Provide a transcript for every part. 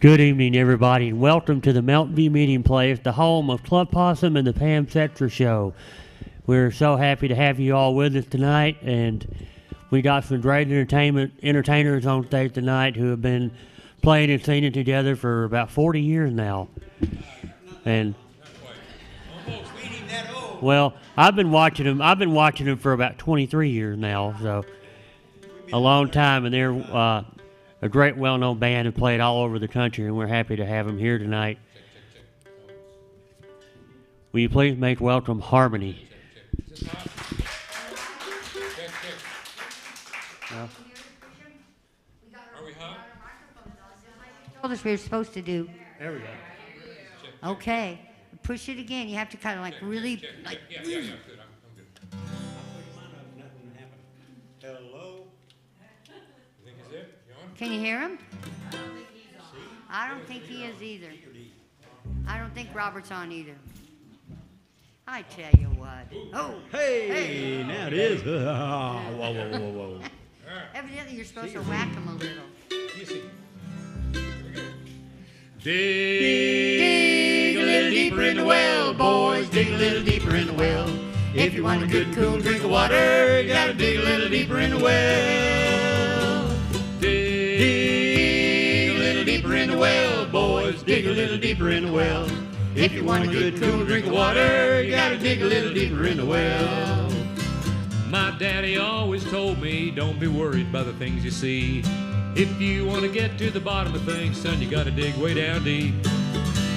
Good evening, everybody, and welcome to the Mountain View Meeting Place, the home of Club Possum and the Pam Setzer Show. We're so happy to have you all with us tonight, and we got some great entertainers on stage tonight who have been playing and singing together for about 40 years now. And well, I've been watching them for about 23 years now, so a long time, and they're a great, well-known band and played all over the country, and we're happy to have them here tonight. Will you please make welcome Harmony? Are we hot? Told us we were supposed to do. There we go. Okay, push it again. You have to kind of like really like. Yeah, good. I'm good. Hello. You think he's it? You on? Can you hear him? I don't think he is either. I don't think Robert's on either. I tell you what. Oh, Hey, now it is. Whoa. evidently you're supposed to whack him a little. You see. Dig a little deeper in the well, boys. Dig a little deeper in the well. If you want a good, cool drink of water, you gotta dig a little deeper in the well. Dig a little deeper in the well, boys. Dig a little deeper in the well. If you want a good, cool drink of water, you gotta dig a little deeper in the well. My daddy always told me, don't be worried by the things you see. If you want to get to the bottom of things, son, you gotta dig way down deep.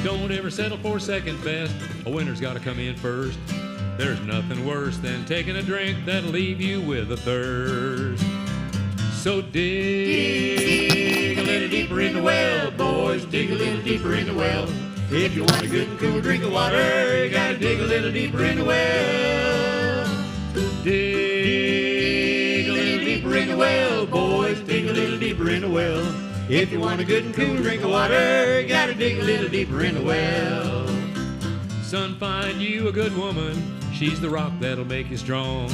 Don't ever settle for second best. A winner's gotta come in first. There's nothing worse than taking a drink that'll leave you with a thirst. So dig a little deeper in the well, boys. Dig a little deeper in the well. If you want a good and cool drink of water, you gotta dig a little deeper in the well. Dig a little deeper in the well, boys. Dig a little deeper in the well. If you want a good and cool drink of water, you gotta dig a little deeper in the well. Son, find you a good woman. She's the rock that'll make you strong.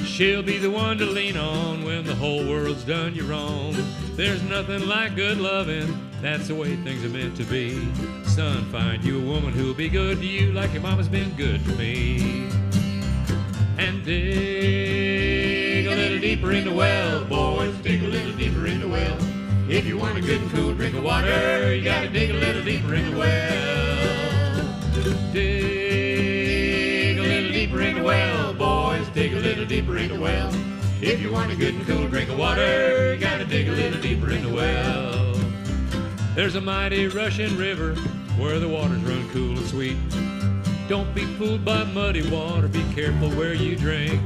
She'll be the one to lean on when the whole world's done you wrong. There's nothing like good loving. That's the way things are meant to be. Son, find you a woman who'll be good to you like your mama's been good to me. And dig a little deeper in the well, boys. Dig a little deeper in the well. If you want a good and cool drink of water, you gotta dig a little deeper in the well. Dig a little deeper in the well, boys. Dig a little deeper in the well. If you want a good and cool drink of water, you gotta dig a little deeper in the well. There's a mighty rushing river where the waters run cool and sweet. Don't be fooled by muddy water, be careful where you drink.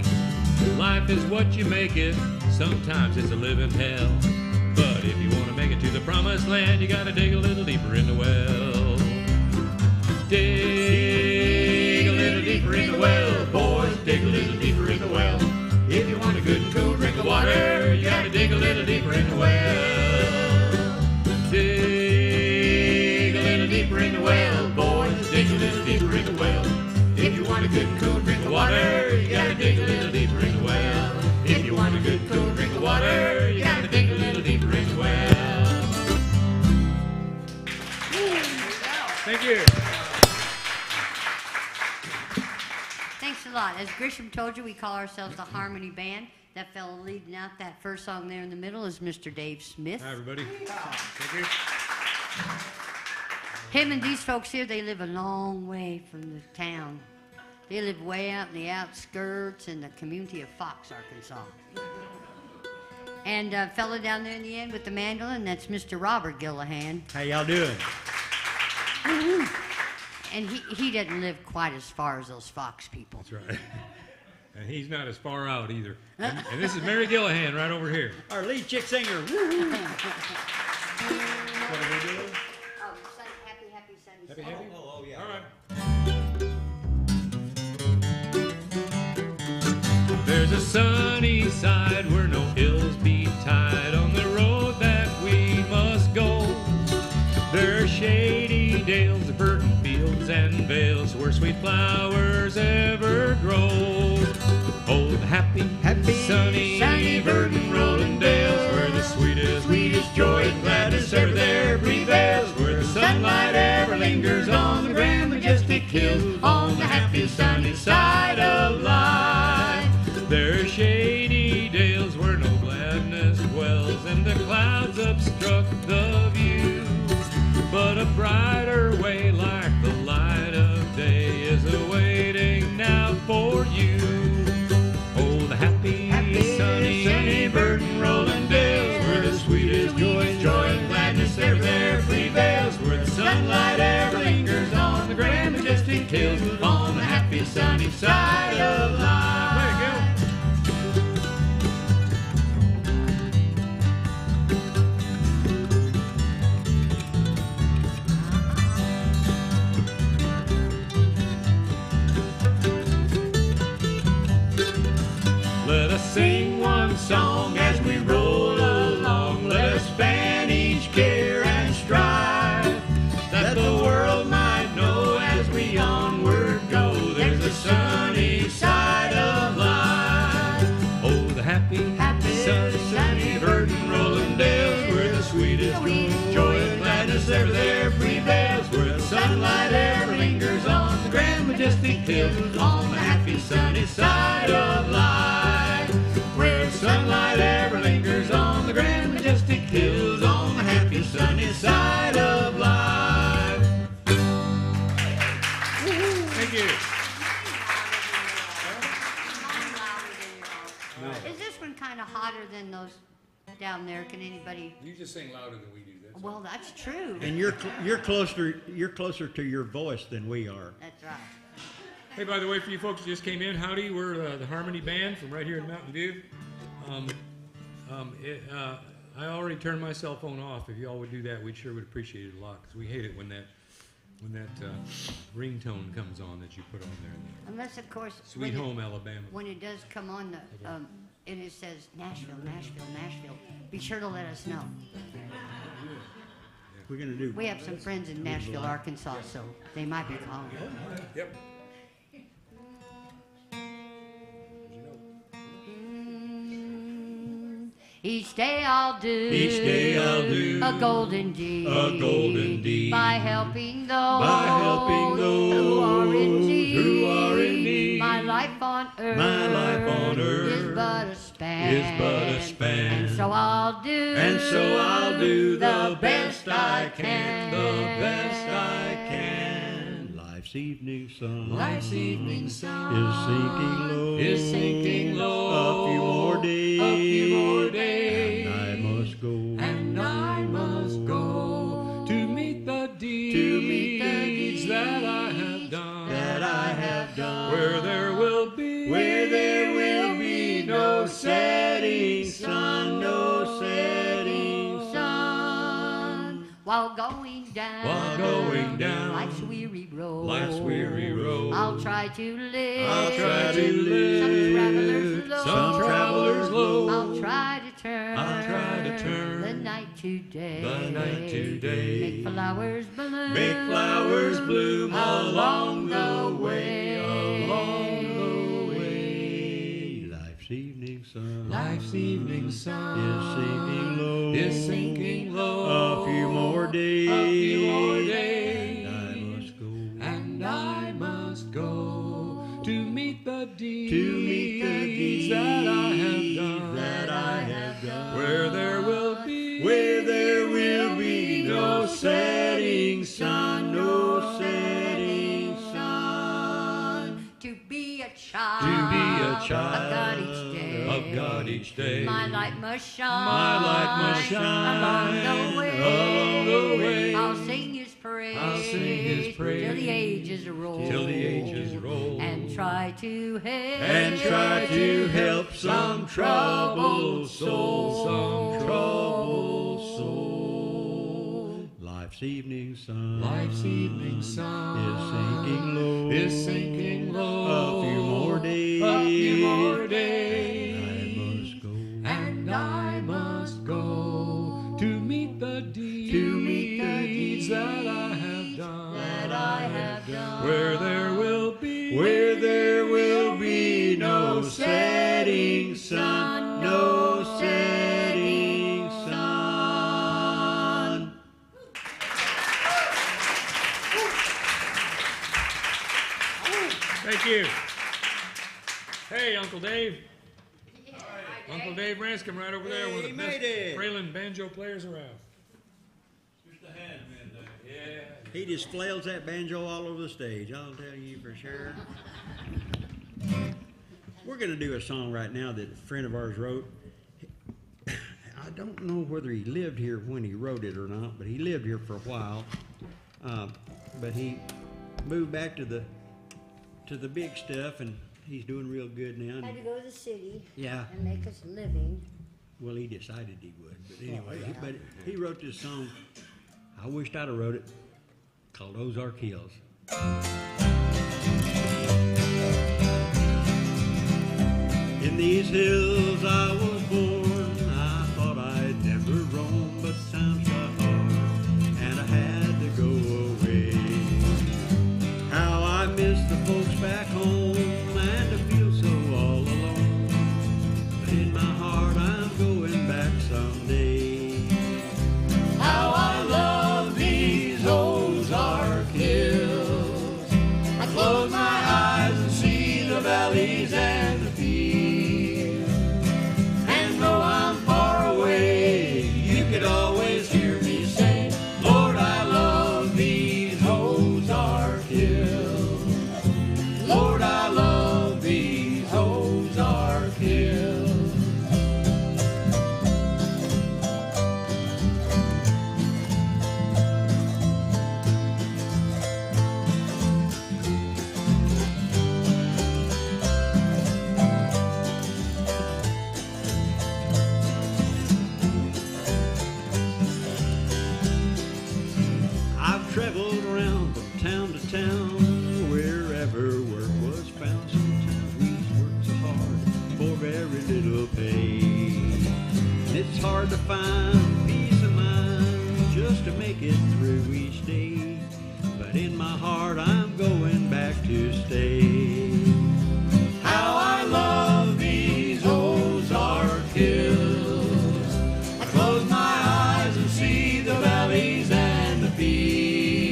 Life is what you make it, sometimes it's a living hell. But if you want to make it to the promised land, you gotta dig a little deeper in the well. Dig a little deeper in the well, boys. Dig a little deeper in the well. If you want a good and cool drink of water, you gotta dig a little deeper in the well. Dig a little deeper in the well, boys. Dig a little deeper in the well. If you want a good and cool drink of water, you gotta dig a little deeper in the well. If you want a good cool drink of water, you gotta dig a little deeper in the well. Thank you. Thanks a lot. As Grisham told you, we call ourselves the Harmony Band. That fellow leading out that first song there in the middle is Mr. Dave Smith. Hi, everybody. Thank you. Him and these folks here, they live a long way from the town. They live way out in the outskirts in the community of Fox, Arkansas. And a fellow down there in the end with the mandolin, that's Mr. Robert Gillahan. How y'all doing? And he doesn't live quite as far as those Fox people. That's right. And he's not as far out either. And this is Mary Gillahan right over here. Our lead chick singer. What are we doing? Oh, happy Sunday. Happy, happy? Oh, yeah. All right. There's a sunny side where no hills beat tide on the road that we must go. There are shady dales, verdant fields and vales where sweet flowers ever grow. Oh, the happy, sunny, verdant rolling dales where the sweetest joy and gladness ever there prevails. sunlight ever lingers on the grand majestic hills, on the happiest sunny side of life. There are shady dales where no gladness dwells, and the clouds obstruct the view. But a brighter way, like the light of day, is awaiting now for you. Oh, the happy, sunny, burden rolling dales, where the sweetest joy and gladness there prevails, where the sunlight ever lingers on the grand majestic hills, on the happy, sunny side of life. There you go. Let us sing one song as we roll along. Let us span each care and strive, that the world might know as we onward go, there's a sunny side of life. Oh, the happy, sunny, burden rolling dales, where the sweetest joy and gladness ever there prevails, where the sunlight ever lingers on the grand majestic hills, on the happy, sunny side of life. Where the sunlight ever lingers on the grand majestic hills, on the happy, sunny side of life. Thank you. Is this one kind of hotter than those down there? Can anybody? You just sing louder than we do. That's Well, that's true. And you're closer to your voice than we are. That's right. Hey, by the way, for you folks who just came in, howdy, we're the Harmony Band from right here in Mountain View. I already turned my cell phone off. If y'all would do that, we sure would appreciate it a lot, because we hate it when that ringtone comes on that you put on there. Unless, of course, Sweet Home Alabama. when it does come on, and it says Nashville, Nashville, Nashville, be sure to let us know. We're gonna do. We have some friends in Nashville, Arkansas, so they might be calling. Yep. Each day I'll do a golden deed, by helping those, who are in need. My life on earth, is but a span, and so I'll do the best I can. Life's evening sun is sinking low. A few more days, and I must go to meet the deeds that I have done, where there will be no setting sun, While going down, life's weary road, I'll try to live, some travelers low, I'll try to turn the night to day, make flowers bloom, along the way. Life's evening sun is sinking low. A few more days, and I must go to meet the deeds that I have done, where there will be no setting sun, To be a child, of God each day, my light must shine, along the way. I'll sing His praise, till the ages roll, and try to help some troubled soul. Life's evening sun is sinking low. A few more days, and I must go to meet the deeds that I have done, where there will be no setting sun, Thank you. Hey, Uncle Dave. Uncle Dave Ranscombe right over there, one of the best Fralin banjo players around. Just a hand, man. Yeah. He just flails that banjo all over the stage, I'll tell you for sure. We're going to do a song right now that a friend of ours wrote. I don't know whether he lived here when he wrote it or not, but he lived here for a while. But he moved back to the big stuff, and he's doing real good now. Had to go to the city. Yeah. And make us a living. Well, he decided he would, but anyway, but he wrote this song. I wished I'd have wrote it, called Ozark Hills. In these hills I was born. I thought I'd never roam, but times got hard, and I had to go away. How I miss the folks back home, and to feel so all alone. But in my heart I'm going back someday. How I love these Ozark hills. I close my eyes and see the valleys and the fields. And though I'm far away, you could always hear me say, Lord, I love these Ozark hills. Lord, I love these Ozark hills. I've traveled around from town to town, wherever work was found. Sometimes we work so hard for very little pay. And it's hard to find peace of mind just to make it through each day. But in my heart I'm going back to stay. How I love these Ozark hills. I close my eyes and see the valleys and the fields.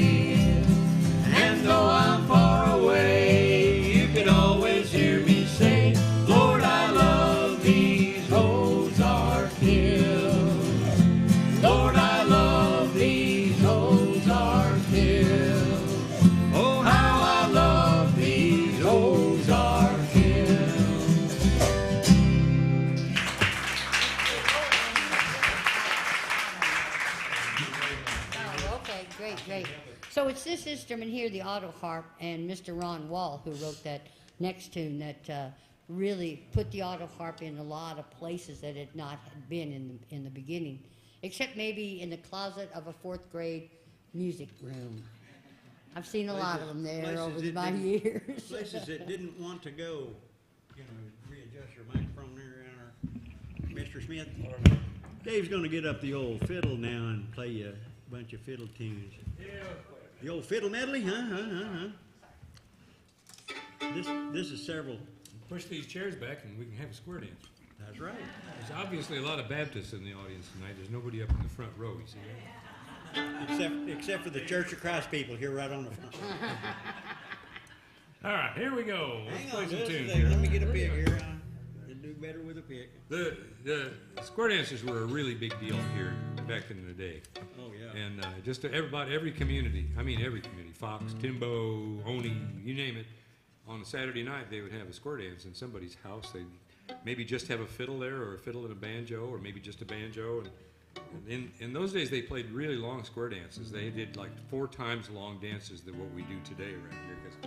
And though I'm far away, you could always hear me say, Lord, I love these Ozark hills. Lord, I love these Ozark hills. Oh, how I love these Ozark hills. Oh, okay, great. So it's this instrument here, the auto harp, and Mr. Ron Wall, who wrote that next tune that really put the auto harp in a lot of places that it not had been in the beginning, except maybe in the closet of a fourth grade music room. I've seen a lot of them there over my years. Places that didn't want to go, readjust your microphone there, Mr. Smith. Dave's going to get up the old fiddle now and play you a bunch of fiddle tunes. The old fiddle medley, huh? This is several. Push these chairs back and we can have a square dance. That's right. There's obviously a lot of Baptists in the audience tonight. There's nobody up in the front row, you see that? Except for the Church of Christ people here right on the front. All right, here we go. Let's Hang play on some just a tunes second. here. Let me get a pick here. I'll do better with a pick. The square dances were a really big deal here back in the day. Oh, yeah. And just about every community, Fox, Timbo, Oni, you name it, on a Saturday night they would have a square dance in somebody's house. They'd maybe just have a fiddle there, or a fiddle and a banjo, or maybe just a banjo. And in those days they played really long square dances. They did like 4 times long dances than what we do today around here, because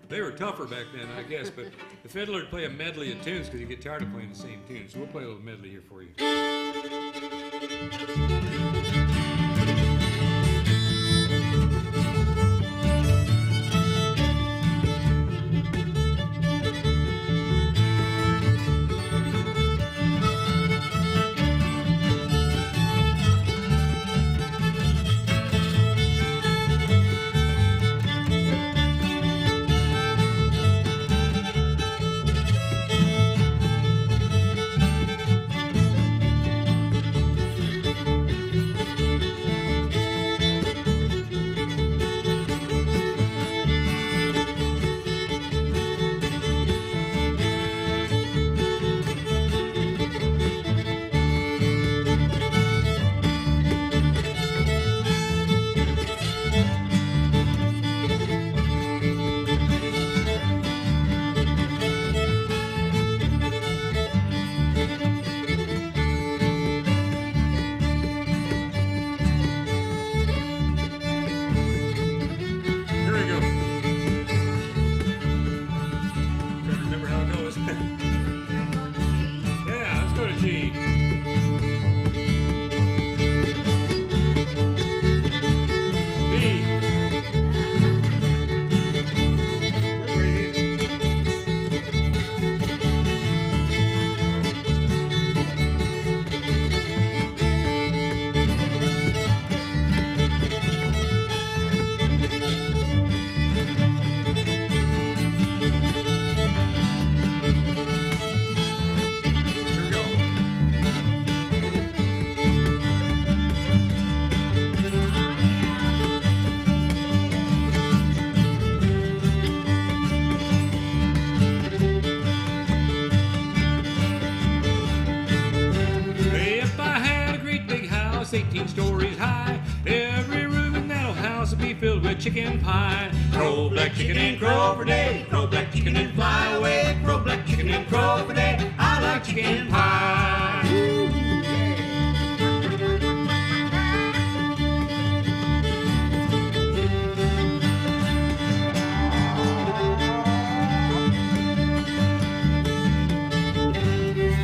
they were tougher back then, I guess. But the fiddler would play a medley of tunes because you get tired of playing the same tunes. So we'll play a little medley here for you. chicken pie. Crow, black chicken, and crow for day. Crow, black chicken, and fly away. Crow, black chicken, and crow for day. I like chicken pie.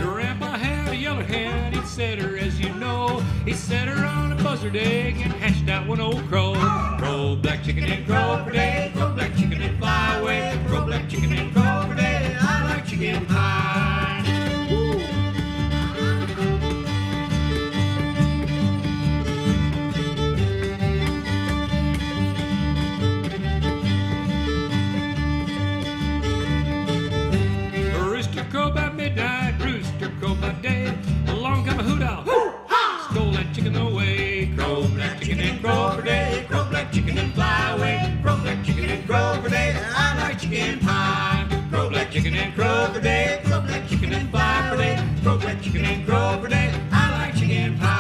Grandpa had a yellow hen, he'd set her, as you know. He set her on a buzzard egg and hatched out one old crow. Crow, black chicken, and crow for day. Crow, black chicken, and fly away. Crow, black chicken, and crow for day. I like chicken pie. Rooster crow by midnight, rooster crow by day. Along come a hoot owl, stole that chicken away. Crow, black chicken, and crow for day. Crow, black chicken, and fly away. Crow, black chicken, and crow for day. I like chicken pie. Crow, black chicken, and crow for day. Crow, black chicken, and fly for day. Crow, black chicken, and crow for day. I like chicken pie.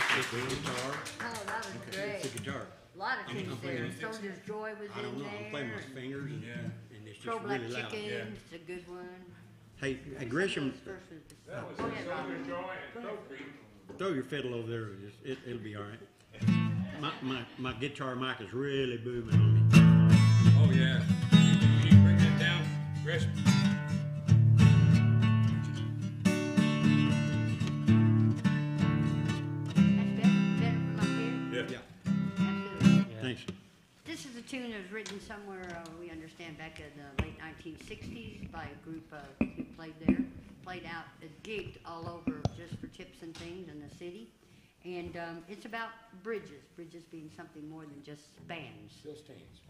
Oh, that was great. It's a guitar. A lot of tunes playing there. it. Soldier's Joy was I don't in know. I'm playing there. with my fingers and it's Crow just Black really loud. Chicken, it's a good one. Hey, Gresham, That was Go ahead, Robert. throw your fiddle over there. It'll be all right. My guitar mic is really booming on me. Oh, yeah. You need to bring that down, Chris. That's better from up here? Yeah. Absolutely. Thanks. This is a tune that was written somewhere, we understand, back in the late 1960s by a group who played there. Played out, gigged all over just for tips and things in the city. And it's about bridges, bridges being something more than just spans. Still stands.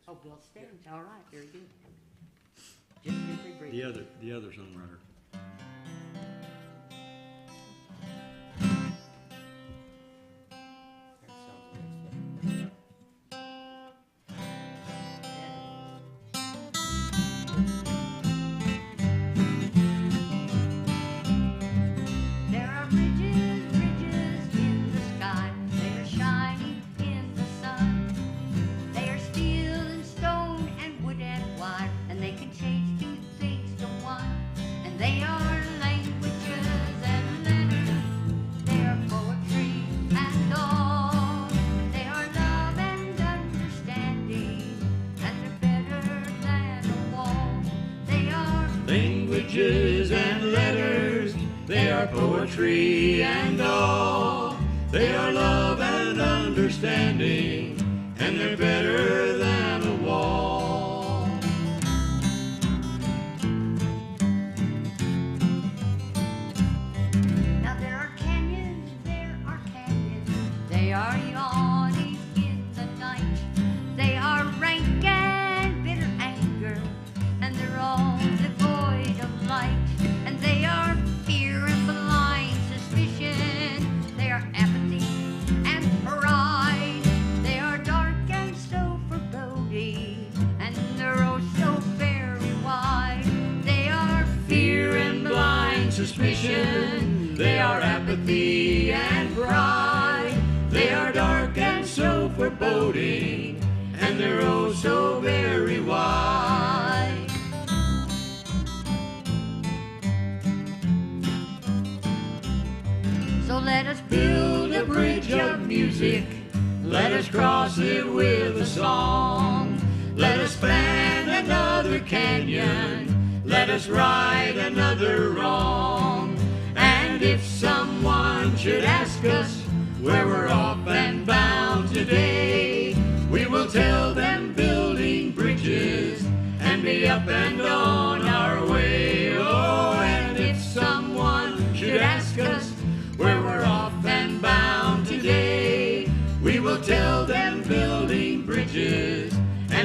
Oh, Bill Stevens, all right, very good. Just simply bridges. The other songwriter. That sounds nice. There are bridges, bridges in the sky. They are shining in the sun. They are steel and stone and wood and wire, and they can change two things to one. And they are languages and letters. They are poetry and all. They are love and understanding, and they're better than a wall. They are Languages and letters, they are poetry and all. They are love and understanding, and they're better than a wall. Now there are canyons, they are yawning in the night. They are rank and bitter anger, and they're all devoid of light. And they are fear and blind suspicion, they are apathy and pride. They are dark and so foreboding, and they're oh so very wide. They are Fear and blind suspicion, they are apathy and pride. They are dark and so foreboding, and they're oh so very wide. So let us Build a bridge of music, let us cross it with a song. Let us span another canyon, let us right another wrong. And if someone should ask us where we're off and bound today, we will tell them building bridges and be up and on our way. Oh, and if someone should ask us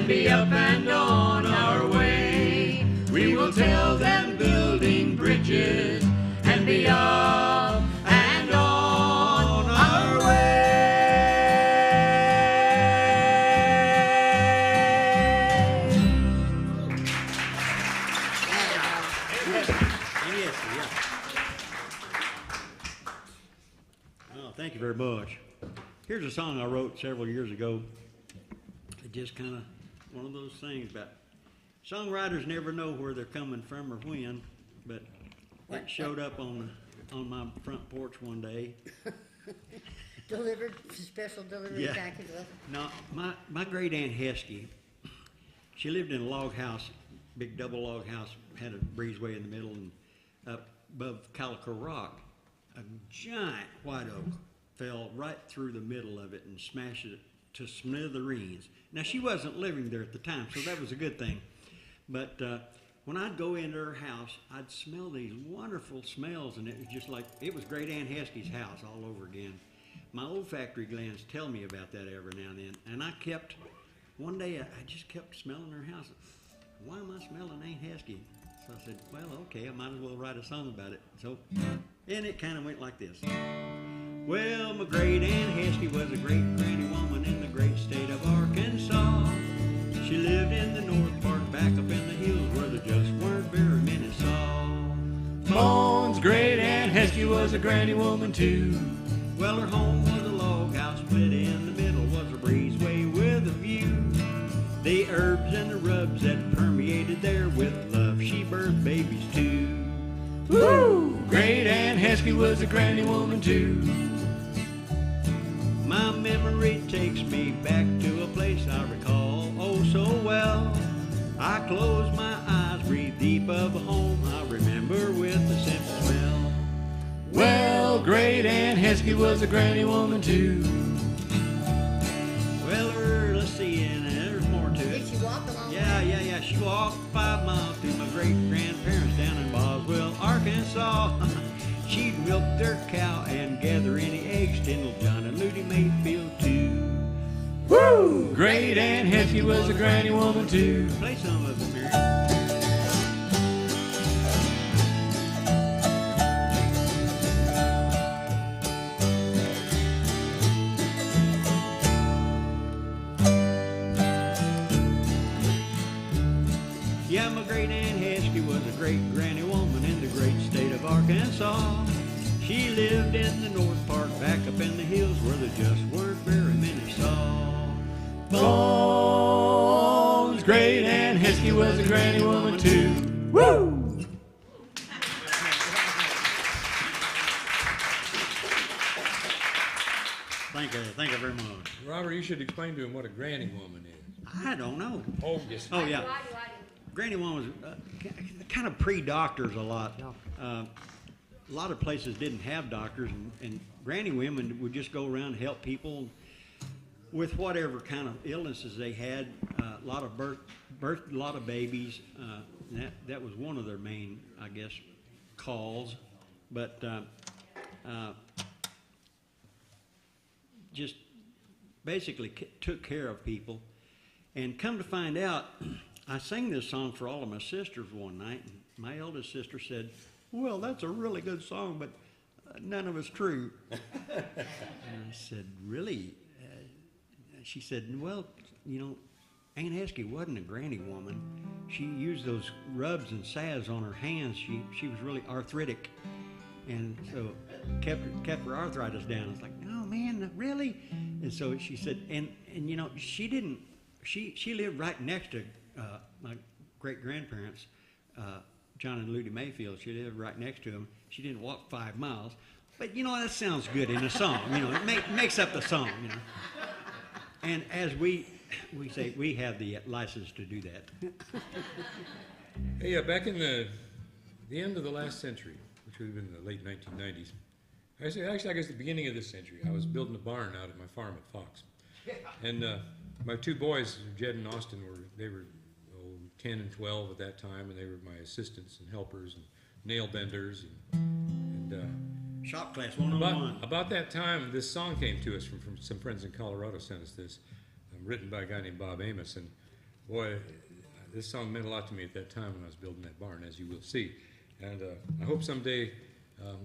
and be up and on our way. We will tell them building bridges and be up and on our way. Oh, thank you very much. Here's a song I wrote several years ago. It just kind of one of those things about songwriters never know where they're coming from or when, but it showed up on my front porch one day. Delivered, special delivery package. No, my great aunt Heskey, she lived in a log house, big double log house, had a breezeway in the middle, and up above Calico Rock, a giant white oak fell right through the middle of it and smashed it to smithereens. Now, she wasn't living there at the time, so that was a good thing. But when I'd go into her house, I'd smell these wonderful smells, and it was just like, it was Great Aunt Heskey's house all over again. My olfactory glands tell me about that every now and then, and one day I just kept smelling her house. Why am I smelling Aunt Heskey? So I said, well, okay, I might as well write a song about it. So, and it kind of went like this. Well, my great Aunt Heskey was a great granny woman in the great state of Arkansas. She lived in the North Park, back up in the hills where there just weren't very many saw. Bones' great Aunt Heskey was a granny woman too. Well, her home was a log house, split in the middle was a breezeway with a view. The herbs and the rubs that permeated there with love, she birthed babies too. Woo! Great Aunt Heskey was a granny woman too. My memory takes me back to a place I recall oh so well. I close my eyes, breathe deep of a home I remember with a simple smell. Well, Great Aunt Heskey was a granny woman too. Well, let's see, and there's more to it. Did she walk along? Yeah. She walked 5 miles to my great-grandparents down in Boswell, Arkansas. She'd milk their cow and gather any eggs, Tindall, John, and Ludy Mayfield too. Woo! Great Aunt Heskey was a granny woman too. Play some of it, Mary. Yeah, my great Aunt Heskey was a great granny woman in the great state of Arkansas. She lived in the North Park, back up in the hills where there just weren't very many saw. Bones' great Aunt Heskey was a granny woman too. Woo! Thank you very much. Robert, you should explain to him what a granny woman is. I don't know. Oh, yes. Oh, yeah. Granny woman was kind of pre-doctors a lot. A lot of places didn't have doctors, and granny women would just go around and help people with whatever kind of illnesses they had. A lot of birth, a lot of babies. That was one of their main, I guess, calls. But just basically took care of people. And come to find out, I sang this song for all of my sisters one night, and my eldest sister said, well, that's a really good song, but none of it's true. And I said, really? She said, well, you know, Aunt Heskey wasn't a granny woman. She used those rubs and salves on her hands. She was really arthritic, and so kept her arthritis down. I was like, oh, man, really? And so she said, and you know, she didn't, she lived right next to my great-grandparents, John and Ludy Mayfield. She lived right next to them. She didn't walk 5 miles. But, you know, that sounds good in a song. You know, it makes up the song, you know. And as we say, we have the license to do that. Hey, back in the end of the last century, which would have been the late 1990s, actually, I guess the beginning of this century, I was building a barn out at my farm at Fox. And my 2 boys, Jed and Austin, were 10 and 12 at that time, and they were my assistants and helpers and nail benders. And Shop class 101. About that time, this song came to us from some friends in Colorado sent us this, written by a guy named Bob Amos. And boy, this song meant a lot to me at that time when I was building that barn, as you will see. And I hope someday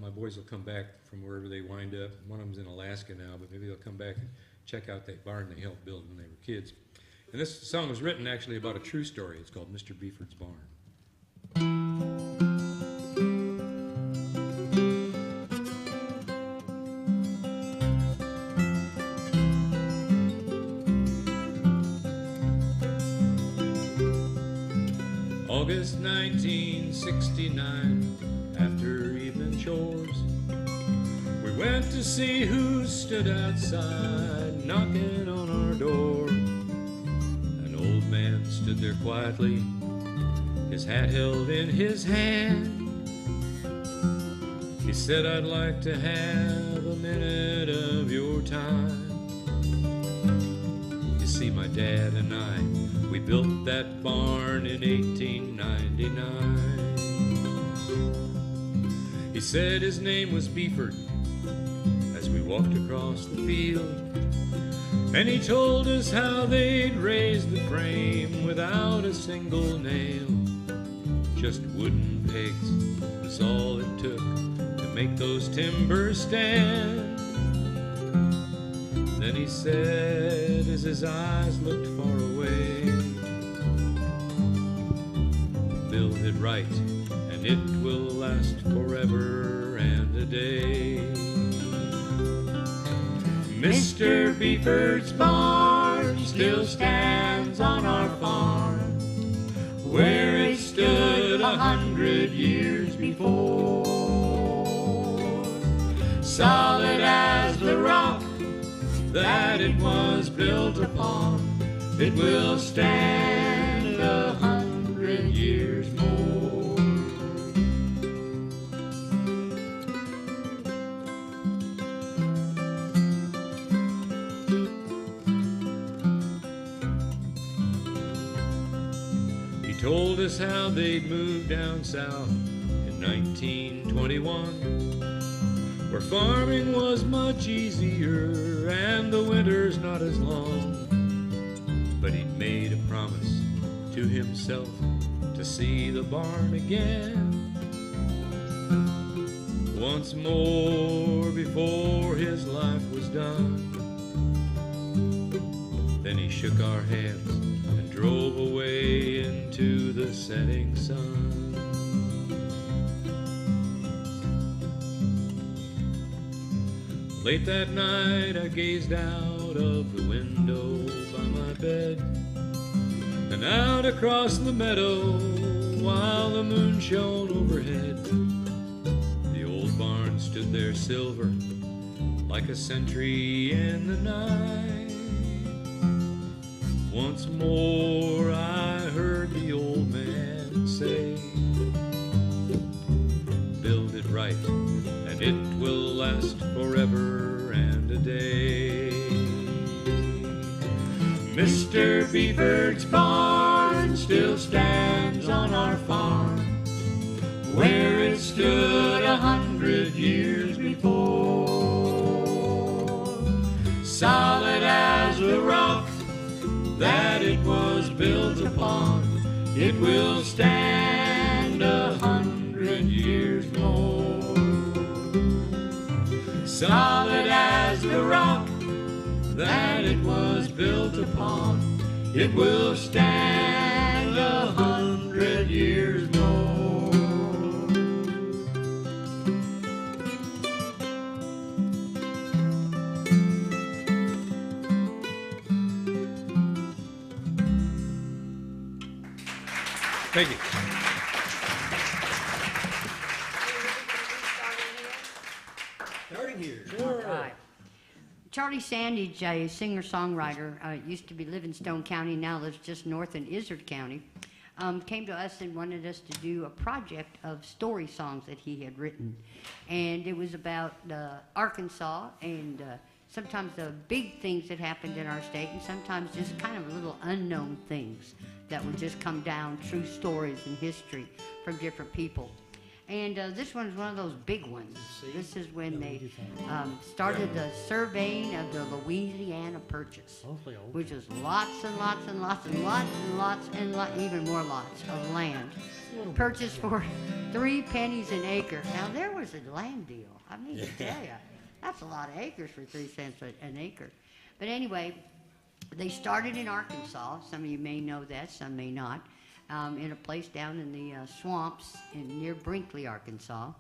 my boys will come back from wherever they wind up. One of them's in Alaska now, but maybe they'll come back and check out that barn they helped build when they were kids. And this song was written actually about a true story. It's called Mr. Beeford's Barn. August 1969, after evening chores, we went to see who stood outside knocking on our door. An old man stood there quietly, his hat held in his hand. He said, "I'd like to have a minute of your time. You see, my dad and I, we built that barn in 1899. He said his name was Beeford as we walked across the field, and he told us how they'd raised the frame without a single nail. Just wooden pegs was all it took to make those timbers stand." Then he said, as his eyes looked far away, "Build it right, and it will last forever and a day." Mr. Beeford's barn still stands on our farm, where it stood 100 years before. Solid as the rock that it was built upon, it will stand 100 years more. He told us how they'd moved down south in 1921, where farming was much easier and the winters not as long. But he'd made a promise to himself to see the barn again once more before his life was done. Then he shook our hands and drove away into the setting sun. Late that night I gazed out of the window by my bed and out across the meadow while the moon shone overhead. The old barn stood there silver like a sentry in the night. Once more I heard the old man say, "Build it right, and it will last forever and a day." Mr. Beeford's barn still stands on our farm, where it stood 100 years before. Solid as the rock that it was built upon, it will stand 100 years more. Solid as the rock that it was built upon, it will stand 100 years more. Thank you. Starting here. All right. Charlie Sandage, a singer-songwriter, used to be live in Stone County, now lives just north in Izard County, came to us and wanted us to do a project of story songs that he had written. And it was about Arkansas and sometimes the big things that happened in our state and sometimes just kind of little unknown things that would just come down, true stories and history from different people. And this one is one of those big ones. This is when they started the surveying of the Louisiana Purchase, which is lots and lots and lots and lots and lots and even more lots of land purchased for 3 pennies an acre. Now, there was a land deal. I mean, to tell you, that's a lot of acres for 3 cents an acre. But anyway, they started in Arkansas. Some of you may know that, some may not. In a place down in the swamps near Brinkley, Arkansas.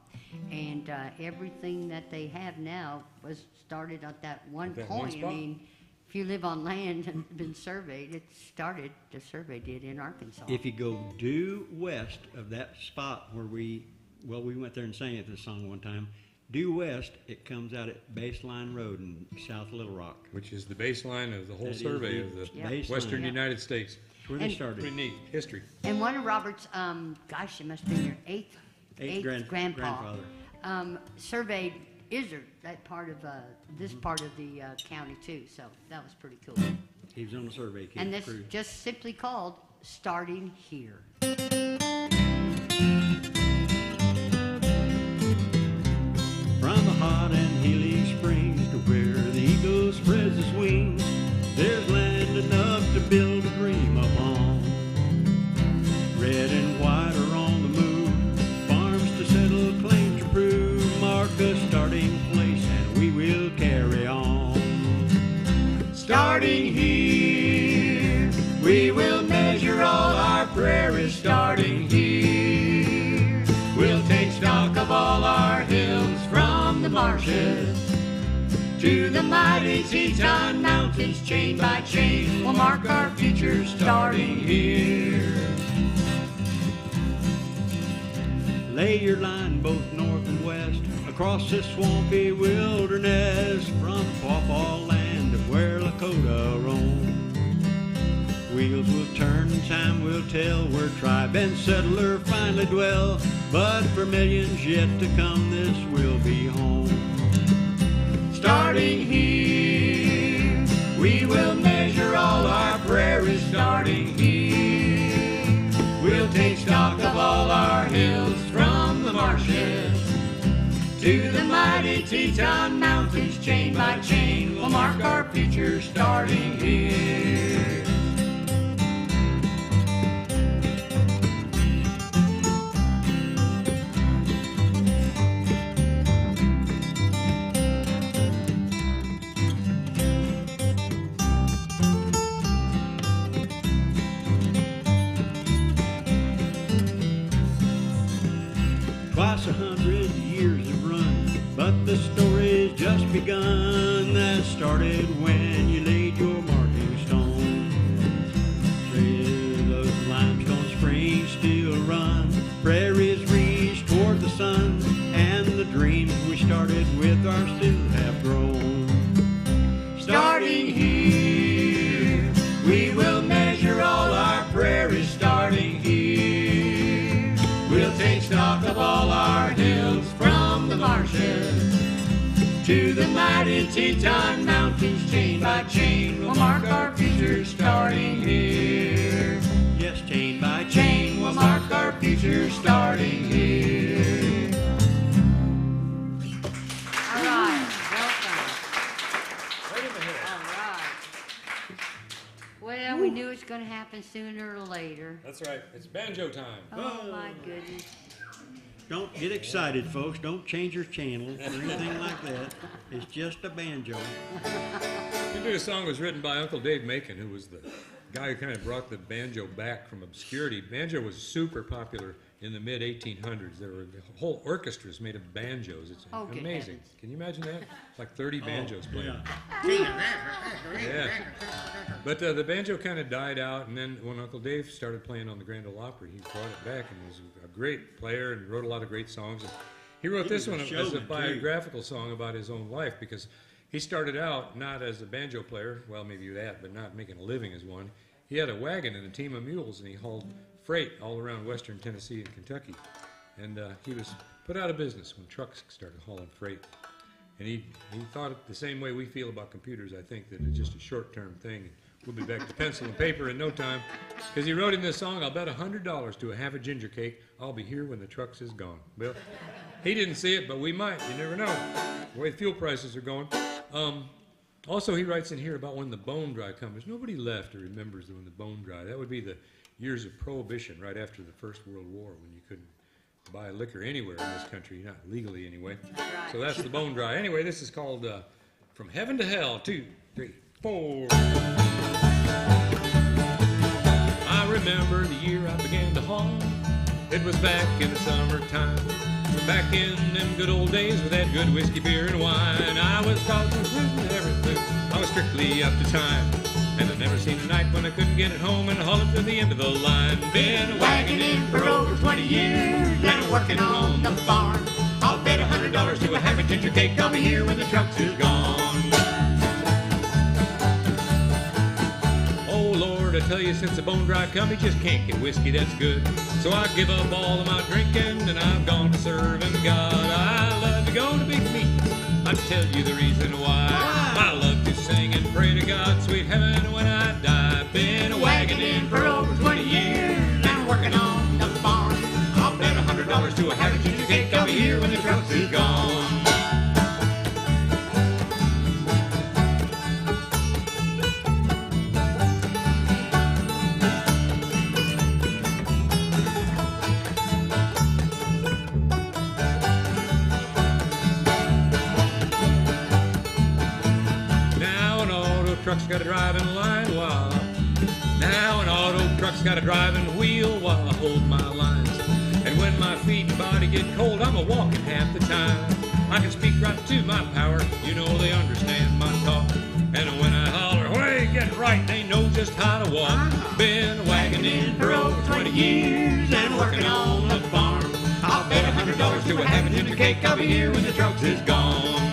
And everything that they have now was started at that one point. I mean, if you live on land and been surveyed, the survey did in Arkansas. If you go due west of that spot where we went there and sang it this song one time, due west, it comes out at Baseline Road in South Little Rock. Which is the baseline of the whole survey of the baseline. Western United States. Where they started. Pretty neat history. And one of Robert's, it must have been your eighth grandpa, surveyed Izzard, that part of this part of the county too. So that was pretty cool. He was on the survey crew. And this just simply called Starting Here. From the hot and hilly springs to where the eagle spreads his wings, there's land enough to build a dream upon. Red and white are on the move, farms to settle, claims to prove, mark a starting place and we will carry on. Starting here, we will measure all our prairies. Starting here, we'll take stock of all our hills, from the marshes to the mighty Teton Mountains. Chain by chain, we'll mark our future. Starting here. Lay your line both north and west across this swampy wilderness, from Pawpaw land to where Lakota roam. Wheels will turn, time will tell where tribe and settler finally dwell, but for millions yet to come this will be home. Starting here, we will measure all our prairies. Starting here, we'll take stock of all our hills, from the marshes to the mighty Teton Mountains. Chain by chain, we'll mark our future. Starting here. Twice 100 years have run, but the story's just begun. That started when you laid your marking stone. Through those limestone springs still run, prairies reach toward the sun, and the dreams we started with are still have grown. Starting here, we will measure all our prairies. Starting here, we'll take stock of all our hills, from the marshes to the mighty Teton Mountains. Chain by chain, we'll mark our future. Starting here. Yes, chain by Chain, we'll mark our future. Starting here. All right, welcome. Right in the head. All right. Well, we knew it's going to happen sooner or later. That's right. It's banjo time. Oh my goodness. Don't get excited, folks. Don't change your channel or anything like that. It's just a banjo. This song was written by Uncle Dave Macon, who was the guy who kind of brought the banjo back from obscurity. Banjo was super popular in the mid-1800s. There were whole orchestras made of banjos. It's Oh, good amazing. heavens. Can you imagine that? Like 30 banjos playing. Yeah. Yeah. But the banjo kind of died out, and then when Uncle Dave started playing on the Grand Ole Opry, he brought it back and was a great player and wrote a lot of great songs. And he wrote this one as a showman, too. biographical song about his own life, because he started out not as a banjo player, well, maybe that, but not making a living as one. He had a wagon and a team of mules, and he hauled freight all around western Tennessee and Kentucky. And he was put out of business when trucks started hauling freight. And he thought it the same way we feel about computers, I think, that it's just a short-term thing. We'll be back to pencil and paper in no time. Because he wrote in this song, I'll bet $100 to a half a ginger cake. I'll be here when the trucks is gone. Well, he didn't see it, but we might. You never know. The way fuel prices are going. Also, he writes in here about when the bone dry comes. Nobody left or remembers when the bone dry. That would be the years of Prohibition right after the First World War when you couldn't buy liquor anywhere in this country, not legally anyway. So that's the bone dry. Anyway, this is called From Heaven to Hell. 2, 3, 4. I remember the year I began to haul. It was back in the summertime. Back in them good old days with that good whiskey, beer, and wine. I was causing everything. I was strictly up to time. And I never seen a night when I couldn't get it home and hauling to the end of the line. Been wagoning for over 20 years and working on the farm. I'll bet $100 to a half a ginger cake I'll be here when the trucks is gone. Oh Lord, I tell you, since the bone dry come, you just can't get whiskey that's good. So I give up all of my drinking and I've gone to serving God. I love to go to big meetings. I'll tell you the reason why. I love to sing and pray to God, sweet heaven, when I die. Been wagoning for over 20 years and working on the farm. I'll bet $100 to a half a ginger cake I'll be here when the trucks is gone. Truck's got a driving line while now an auto truck's got a driving wheel while I hold my lines. And when my feet and body get cold, I'm a walking half the time. I can speak right to my power, you know they understand my talk. And when I holler, hey, get right, they know just how to walk. Been wagoning for over 20 years and working on the farm. I'll bet $100 to a half a ginger cake I'll be here when the trucks is gone.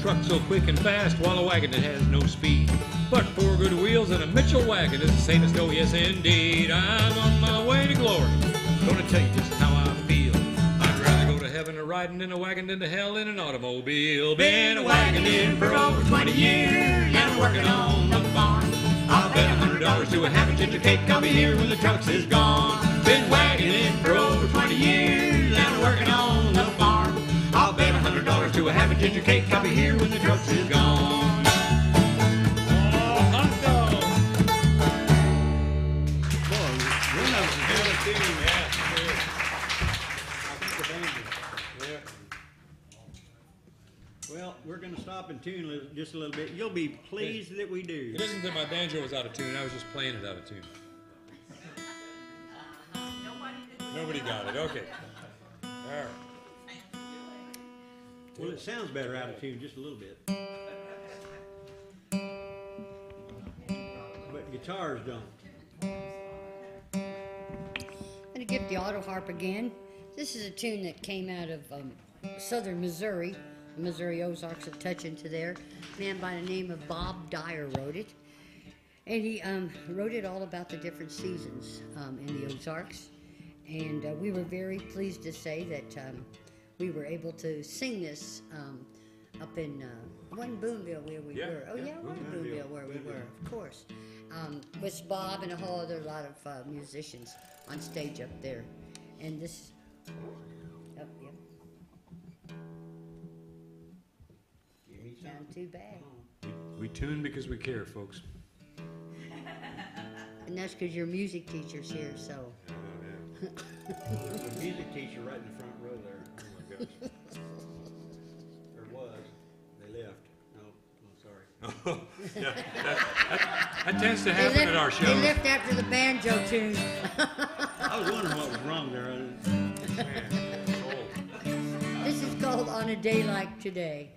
Truck so quick and fast while a wagon that has no speed. But 4 good wheels and a Mitchell wagon is the same as go, yes indeed. I'm on my way to glory, gonna tell you just how I feel. I'd rather go to heaven a riding in a wagon than to hell in an automobile. Been a wagoning for over 20 years and working on the farm. I'll bet $100 to a half a ginger cake I'll be here when the trucks is gone. Been wagoning for over 20 years and working on the farm. I'll bet $100 to a half a ginger cake I'll be here when the trucks is gone. Oh, hot dog! Boy, one of them is tune. Yeah. Well, we're going to stop and tune just a little bit. You'll be pleased that we do. It isn't that my banjo was out of tune. I was just playing it out of tune. Nobody got it. Okay. All right. Well, it sounds better out of tune just a little bit. But guitars don't. I'm going to get the auto harp again. This is a tune that came out of southern Missouri. The Missouri Ozarks are touching to there. A man by the name of Bob Dyer wrote it. And he wrote it all about the different seasons in the Ozarks. And we were very pleased to say that we were able to sing this up in one Boonville where we were. Oh yeah, one Boonville where we were, of course. With Bob and a whole other lot of musicians on stage up there. And this, oh yeah. Not too bad. We tune because we care, folks. And that's because your music teacher's here, so. The music teacher right in the front row there. Oh my gosh. Or was. They left. No, I'm sorry. Yeah, that tends to happen at our shows. They left after the banjo tune. I was wondering what was wrong there. Man, it's old. This is called On a Day Like Today.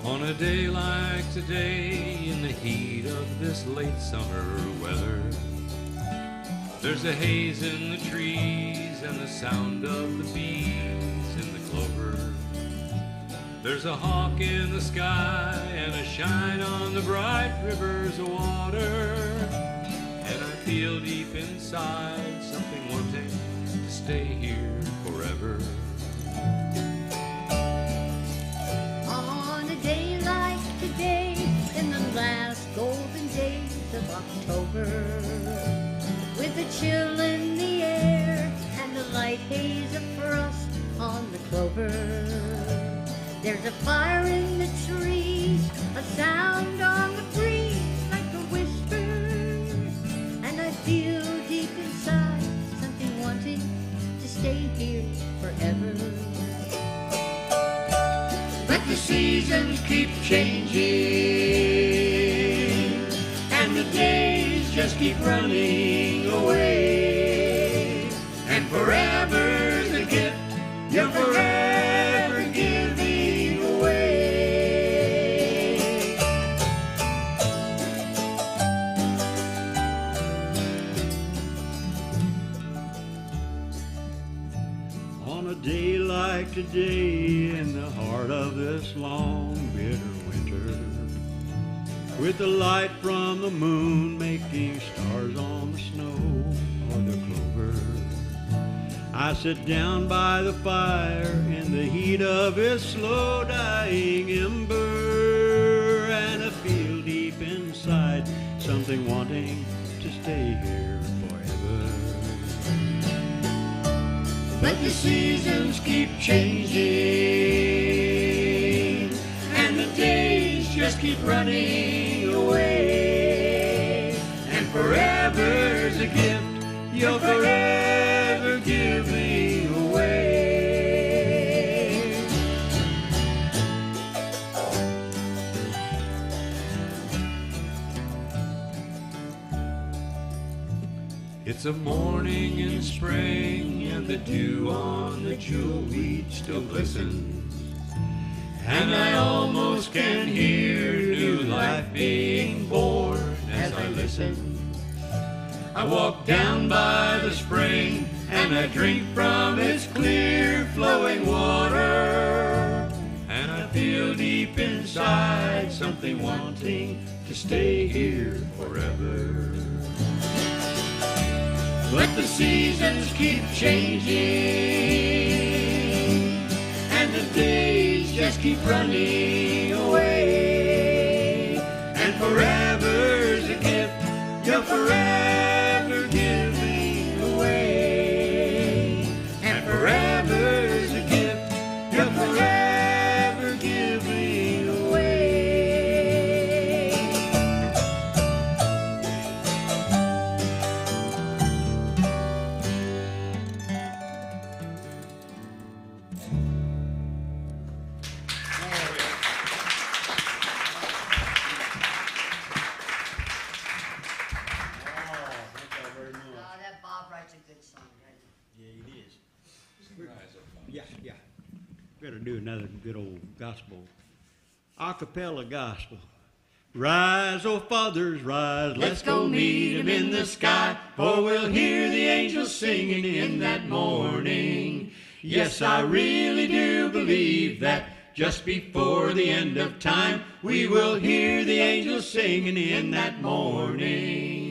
On a day like today, in the heat of this late summer weather, there's a haze in the trees and the sound of the bees in the clover. There's a hawk in the sky and a shine on the bright rivers of water. And I feel deep inside something wanting to stay here forever. On a day like today, in the last golden days of October, with the chill in the air and the light haze of frost on the clover, there's a fire in the trees, a sound on the breeze like a whisper, and I feel deep inside something wanting to stay here forever. But the seasons keep changing, and the days just keep running away, and forever's a gift you're forever giving away. On a day like today, in the heart of this long, bitter winter, with the light from the moon making stars on the snow or the clover, I sit down by the fire in the heat of its slow dying ember, and I feel deep inside something wanting to stay here forever. But the seasons keep changing, and the days just keep running away, and forever's a gift you're forever giving away. It's a morning in spring, and the dew on the jewel weed still glistens, and I almost can hear new life being born as I listen. I walk down by the spring, and I drink from its clear flowing water, and I feel deep inside something wanting to stay here forever. But the seasons keep changing, and the days just keep running away, and forever's a gift you're forever giving away, and forever's a gift you're forever giving away. Better do another good old gospel, acapella gospel. Rise, O fathers, rise, let's go meet him in the sky, for we'll hear the angels singing in that morning. Yes, I really do believe that just before the end of time, we will hear the angels singing in that morning.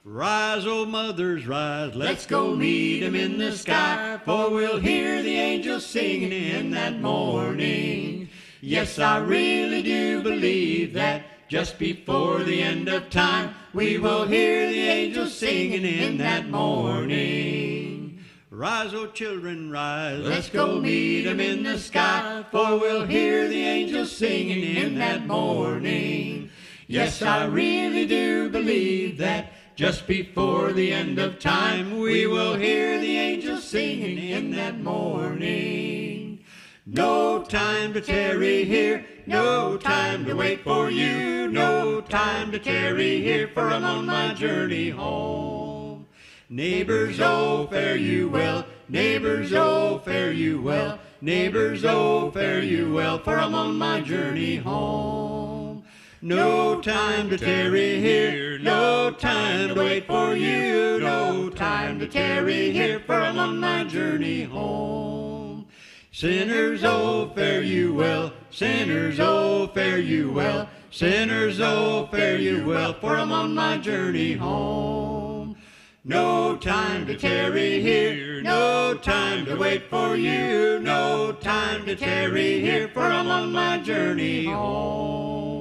Rise, O mothers, rise, let's go meet him in the sky, for we'll hear the angels singing in that morning. Yes, I really do believe that just before the end of time, we will hear the angels singing in that morning. Rise, O children, rise, let's go meet him in the sky, for we'll hear the angels singing in that morning. Yes, I really do believe that just before the end of time, we will hear the angels singing in that morning. No time to tarry here, no time to wait for you, no time to tarry here, for I'm on my journey home. Neighbors, oh, fare you well, neighbors, oh, fare you well, neighbors, oh, fare you well, for I'm on my journey home. No time to tarry here, no time to wait for you, no time to tarry here, for I'm on my journey home. Sinners, oh, fare you well, sinners, oh, fare you well, sinners, oh, fare you well, for I'm on my journey home. No time to tarry here, no time to wait for you, no time to tarry here, for I'm on my journey home.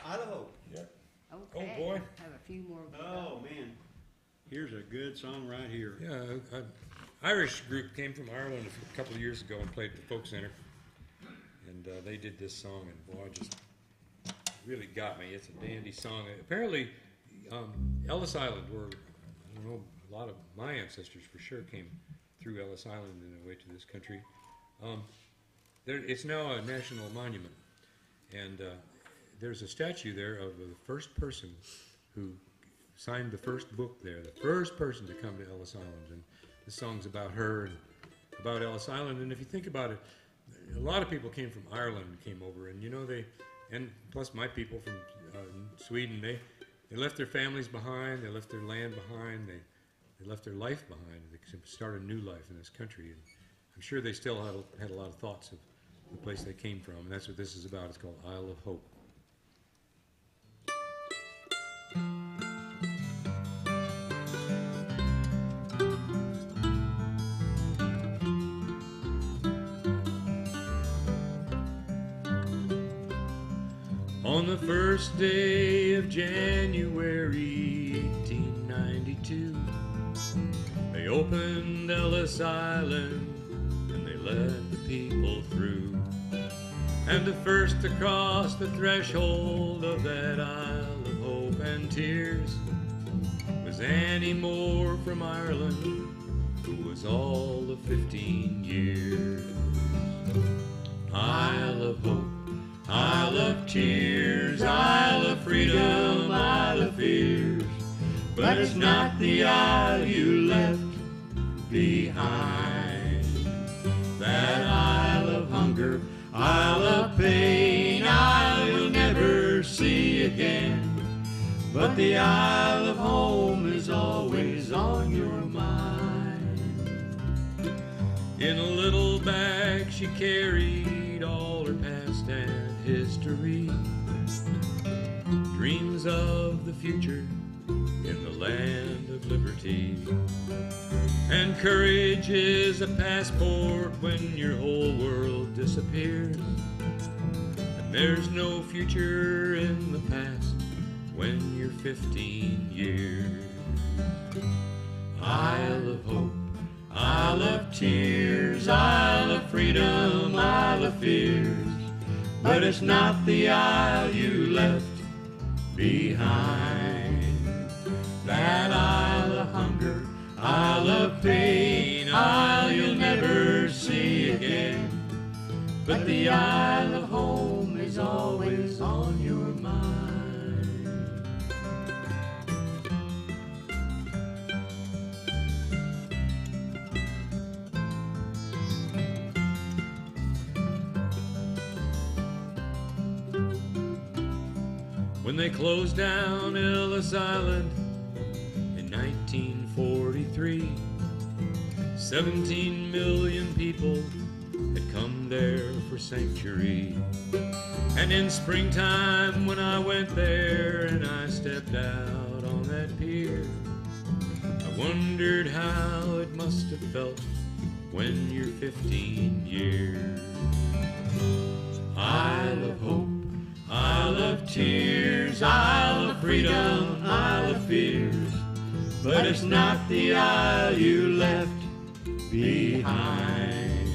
Idaho. Okay. Oh, boy. Have a few more. Oh, man. Here's a good song right here. Yeah, an Irish group came from Ireland a couple of years ago and played at the Folk Center. And they did this song, and boy, it just really got me. It's a dandy song. Apparently, Ellis Island, where I know a lot of my ancestors for sure came through Ellis Island in their way to this country. It's now a national monument, and there's a statue there of the first person who signed the first book there, the first person to come to Ellis Island. And this song's about her and about Ellis Island. And if you think about it, a lot of people came from Ireland and came over, and and plus my people from Sweden, they left their families behind, they left their land behind, they left their life behind, they started a new life in this country. And I'm sure they still had a lot of thoughts of the place they came from, and that's what this is about. It's called Isle of Hope. On the first day of January 1892, they opened Ellis Island and they let the people through. And the first to cross the threshold of that Isle of Hope and Tears was Annie Moore from Ireland, who was all of 15 years. Isle of Hope, Isle of tears, Isle of freedom, Isle of fears, but it's not the isle you left behind. That Isle of hunger, Isle of pain, Isle you'll never see again, but the Isle of home is always on your mind. In a little bag she carried all her past and history, dreams of the future in the land of liberty. And courage is a passport when your whole world disappears, and there's no future in the past when you're 15 years. Isle of hope, Isle of tears, Isle of freedom, Isle of fears, but it's not the isle you left behind. That Isle of hunger, Isle of pain, Isle you'll never see again, but the Isle of home is always on your mind. When they closed down Ellis Island in 1943, 17 million people had come there for sanctuary. And in springtime when I went there and I stepped out on that pier, I wondered how it must have felt when you're 15 years. Isle of hope, Isle of tears, Isle of freedom, Isle of fears, but it's not the isle you left behind.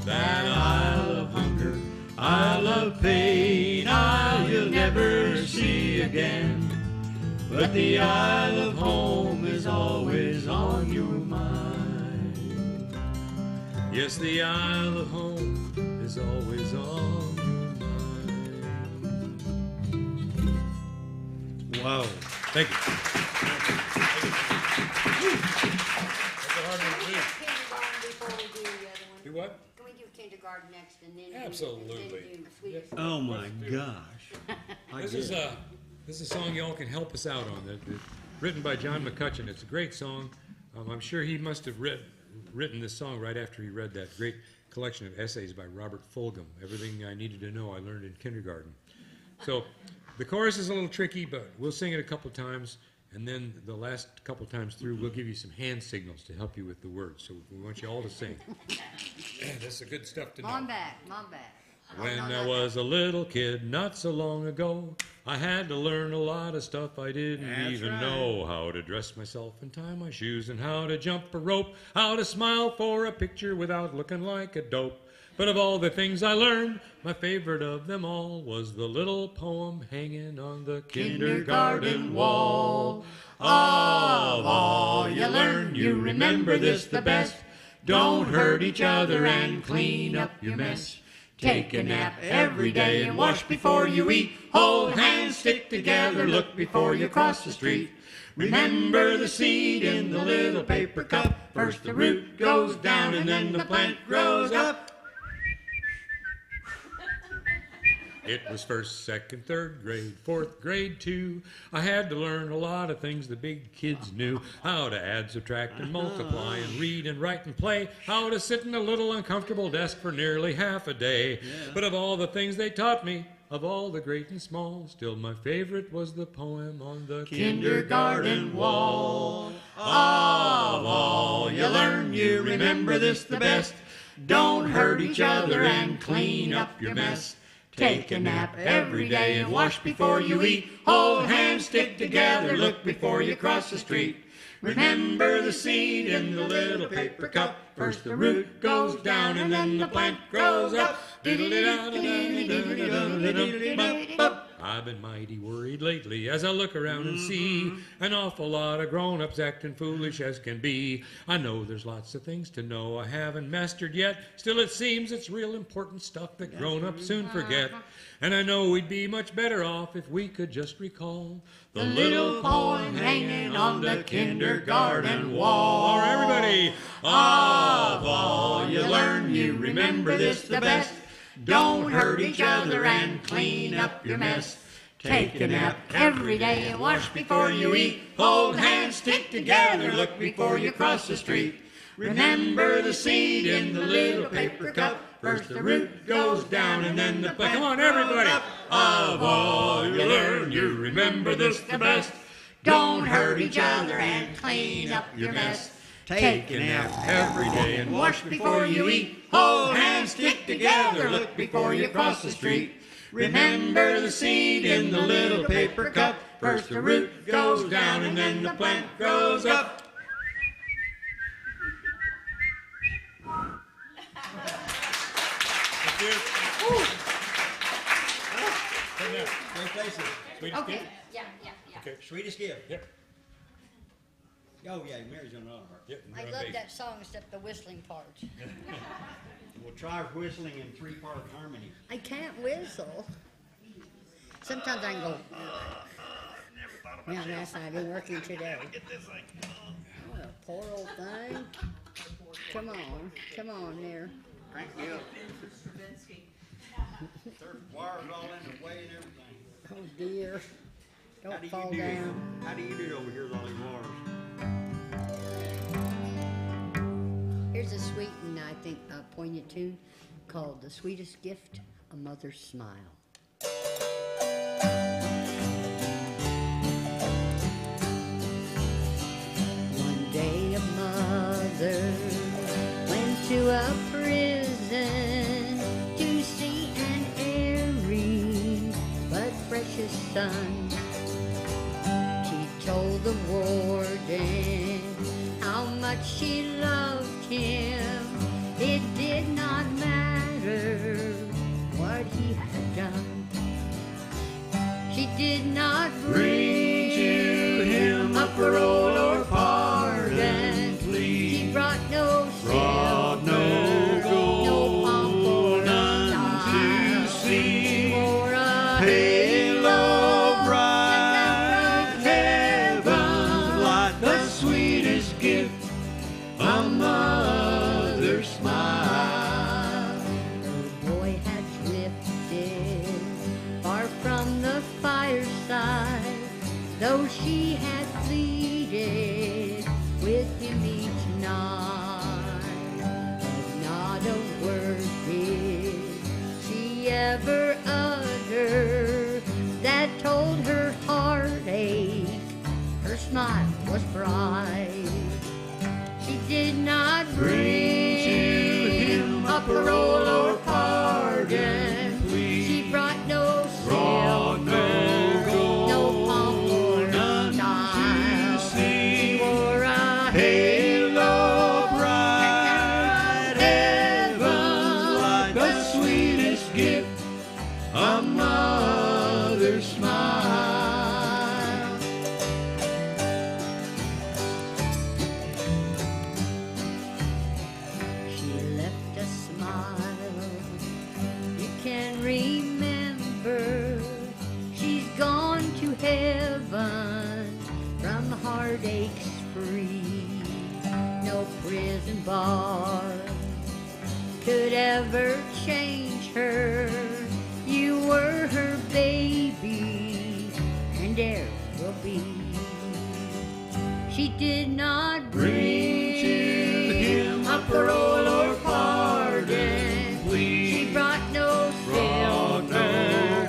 That Isle of hunger, Isle of pain, Isle you'll never see again, but the Isle of home is always on your mind. Yes, the Isle of home is always on your mind. Wow. Thank you. Do what? Can we do kindergarten next and then Absolutely. do Sweetest? Oh my gosh. This is a song y'all can help us out on. Written by John McCutcheon. It's a great song. I'm sure he must have written this song right after he read that great collection of essays by Robert Fulghum, Everything I Needed to Know I Learned in Kindergarten. So the chorus is a little tricky, but we'll sing it a couple times, and then the last couple times through, we'll give you some hand signals to help you with the words. So we want you all to sing. That's the good stuff to know. Come on back, come on back. When I was a little kid, not so long ago, I had to learn a lot of stuff I didn't even know. How to dress myself and tie my shoes, and how to jump a rope, how to smile for a picture without looking like a dope. But of all the things I learned, my favorite of them all was the little poem hanging on the kindergarten wall. Of all you learn, you remember this the best. Don't hurt each other and clean up your mess. Take a nap every day and wash before you eat. Hold hands, stick together, look before you cross the street. Remember the seed in the little paper cup. First the root goes down and then the plant grows up. It was first, second, third grade, fourth grade too. I had to learn a lot of things the big kids knew. How to add, subtract, and multiply, and read and write and play. How to sit in a little uncomfortable desk for nearly half a day. But of all the things they taught me, of all the great and small, still my favorite was the poem on the kindergarten wall. Of all you learn, you remember this the best. Don't hurt each other and clean up your mess. Take a nap every day and wash before you eat. Hold hands, stick together, look before you cross the street. Remember the seed in the little paper cup. First the root goes down and then the plant grows up. I've been mighty worried lately as I look around and see an awful lot of grown-ups acting foolish as can be. I know there's lots of things to know I haven't mastered yet. Still it seems it's real important stuff that grown-ups soon forget. And I know we'd be much better off if we could just recall the little poem hanging on the kindergarten wall. All right, everybody. Of all you learn, you remember this the best. Don't hurt each other and clean up your mess. Take a nap every day and wash before you eat. Hold hands, stick together, look before you cross the street. Remember the seed in the little paper cup. First the root goes down and then the plant. Come on, everybody. Of all you learn, you remember this the best. Don't hurt each other and clean up your mess. Take a nap every day and wash before you eat. Hold hands, stick together, look before you cross the street. Remember the seed in the little paper cup. First the root goes down and then the plant grows up. Okay, yeah. Okay. Sweetest gift. Yep. Oh, yeah, Mary's on the other part. Yep. I love that song except the whistling part. We'll try whistling in three-part harmony. I can't whistle. Sometimes I can go. Yeah, that's not been working today. Oh, poor old thing. Come on there. Crank me up. There's wires all in the way and everything. Oh dear. How Don't do you fall do it? down. How do you do it over here with all these wires? Here's a sweet and I think a poignant tune called The Sweetest Gift, A Mother's Smile. One day a mother went to a prison to see an airy but precious son. She told the warden how much she loved him. It did not matter what he had done. She did not bring to him a parole or pardon. She brought no silver, no pomp or none to see. For a halo bright heaven, like the sweetest gift, a mother's smile. The boy had drifted far from the fireside, though she had pleaded with him each night. ever uttered that told her heartache. Her smile was bright. She did not bring him a parole or pardon. She brought no silver, no pomp or style. She wore a halo bright, heaven like the sweetest gift, a mother's smile. Remember, she's gone to heaven from heartaches free. No prison bar could ever change her. You were her baby, and there will be. She did not bring to him a parole or pardon. She brought no silver,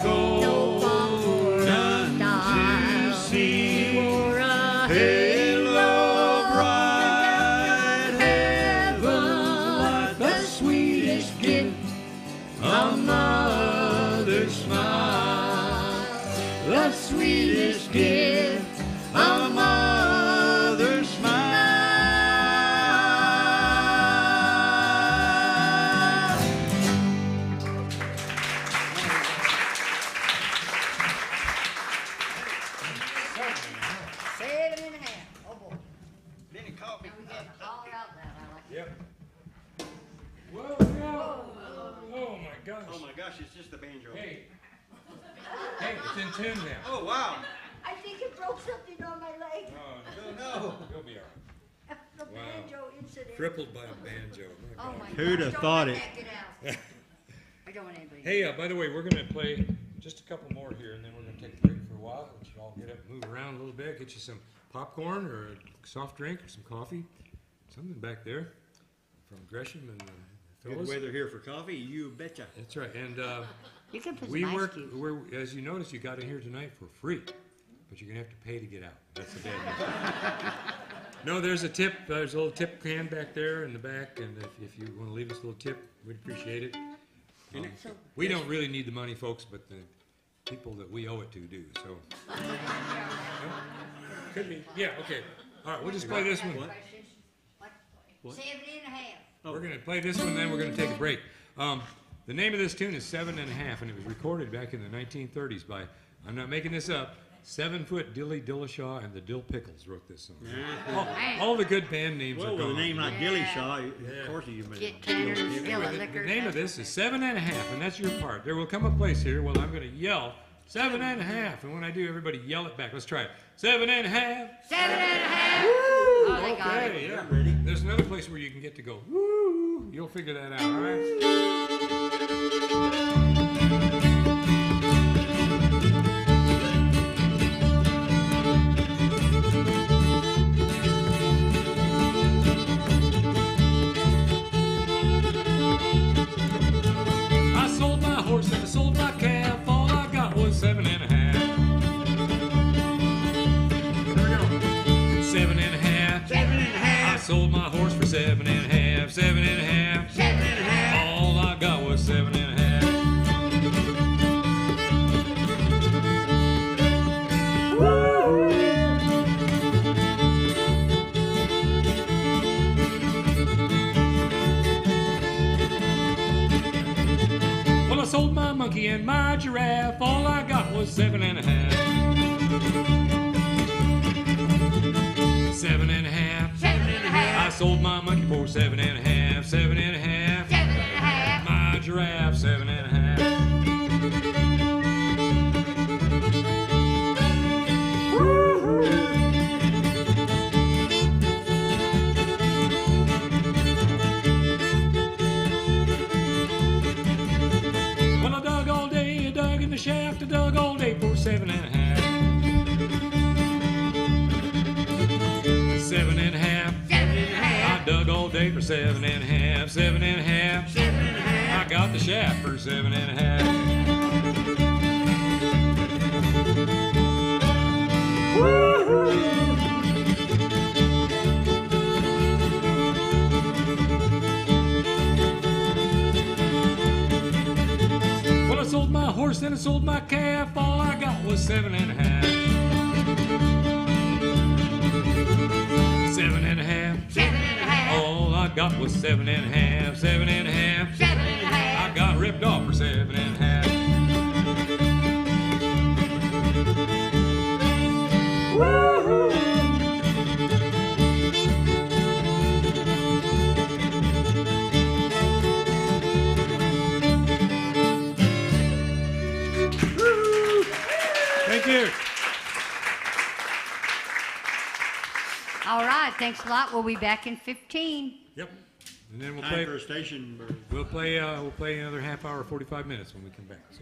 no pomp or style. She wore a halo bright, heaven like the sweetest gift, a mother's smile. The sweetest gift, a mother's smile. It's just the banjo. Hey, it's in tune now. Oh, wow. I think it broke something on my leg. Oh, no. You'll be all right. The banjo incident. Crippled by a banjo. Oh my Who'd gosh, have don't thought let it? that get out. I don't want anybody. Hey, by the way, we're going to play just a couple more here, and then we're going to take a break for a while. Let you all get up and move around a little bit. Get you some popcorn or a soft drink or some coffee. Something back there from Gresham and Good Phyllis. weather here for coffee, you betcha. That's right. And You can put we some ice work, cubes. as you noticed, you got in here tonight for free, but you're going to have to pay to get out. That's the bad news. No, there's a tip. There's a little tip can back there in the back, and if you want to leave us a little tip, we'd appreciate it. We don't really need the money, folks, but the people that we owe it to do. So, could be. Yeah. Okay. All right. We'll just play this one. What? 7.5. We're going to play this one, then we're going to take a break. The name of this tune is 7.5, and it was recorded back in the 1930s by, I'm not making this up, 7-foot Dilly Dillashaw and the Dill Pickles wrote this song. All the good band names Well, are with gone. a name like Dillashaw, of course you made Get Tanner, still a The liquor. name of this is 7.5, and that's your part. There will come a place here where I'm going to yell 7.5, and when I do, everybody yell it back. Let's try it. 7.5. 7.5. Oh, they got it. Okay, yeah. ready. There's another place where you can get to go. Woo! You'll figure that out, all right? I sold my horse and I sold my calf. All I got was 7.5. Here we go. 7.5. 7.5. I sold my horse for 7.5. 7.5. 7.5. All I got was 7.5. Well, I sold my monkey and my giraffe. All I got was 7.5. 7.5. 7.5. I sold my monkey for 7.5. 7.5. 7.5. My giraffe, 7.5. Well, I dug all day, I dug in the shaft, I dug all day for 7.5. 7.5. I dug all day for 7.5. 7.5. I got the the shaft for 7.5. Well, I sold my horse and I sold my calf. All I got was 7.5. 7.5. 7.5. All I got was 7.5. 7.5. 7.5. I got ripped off for 7.5. Thank you. All right, thanks a lot. We'll be back in 15. Yep. And then we'll Time play. for a station break. We'll play another half hour, 45 minutes when we come back. So.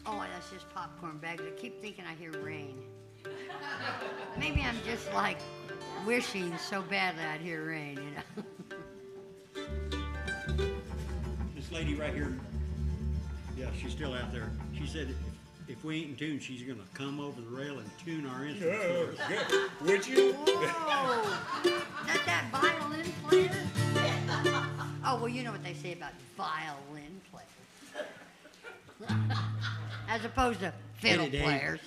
Oh, that's just popcorn bags. I keep thinking I hear rain. Maybe I'm just like wishing so badly I'd hear rain, you know. This lady right here, yeah, she's still out there. She said if we ain't in tune, she's gonna come over the rail and tune our instruments for us. Good. Would you? Whoa! that violin player? Oh, well, you know what they say about violin players. As opposed to fiddle Dave. players.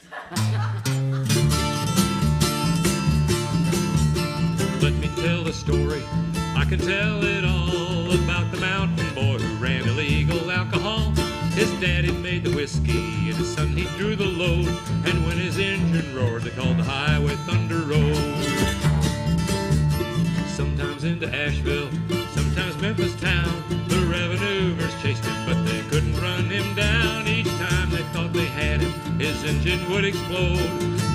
Let me tell the story. I can tell it all about the mountain boy who ran illegal alcohol. His daddy made the whiskey and his son he drew the load. And when his engine roared, they called the highway Thunder Road. Sometimes into Asheville, sometimes Memphis town, the revenuers chased him, but they couldn't run him down. Each time they thought they had him, his engine would explode.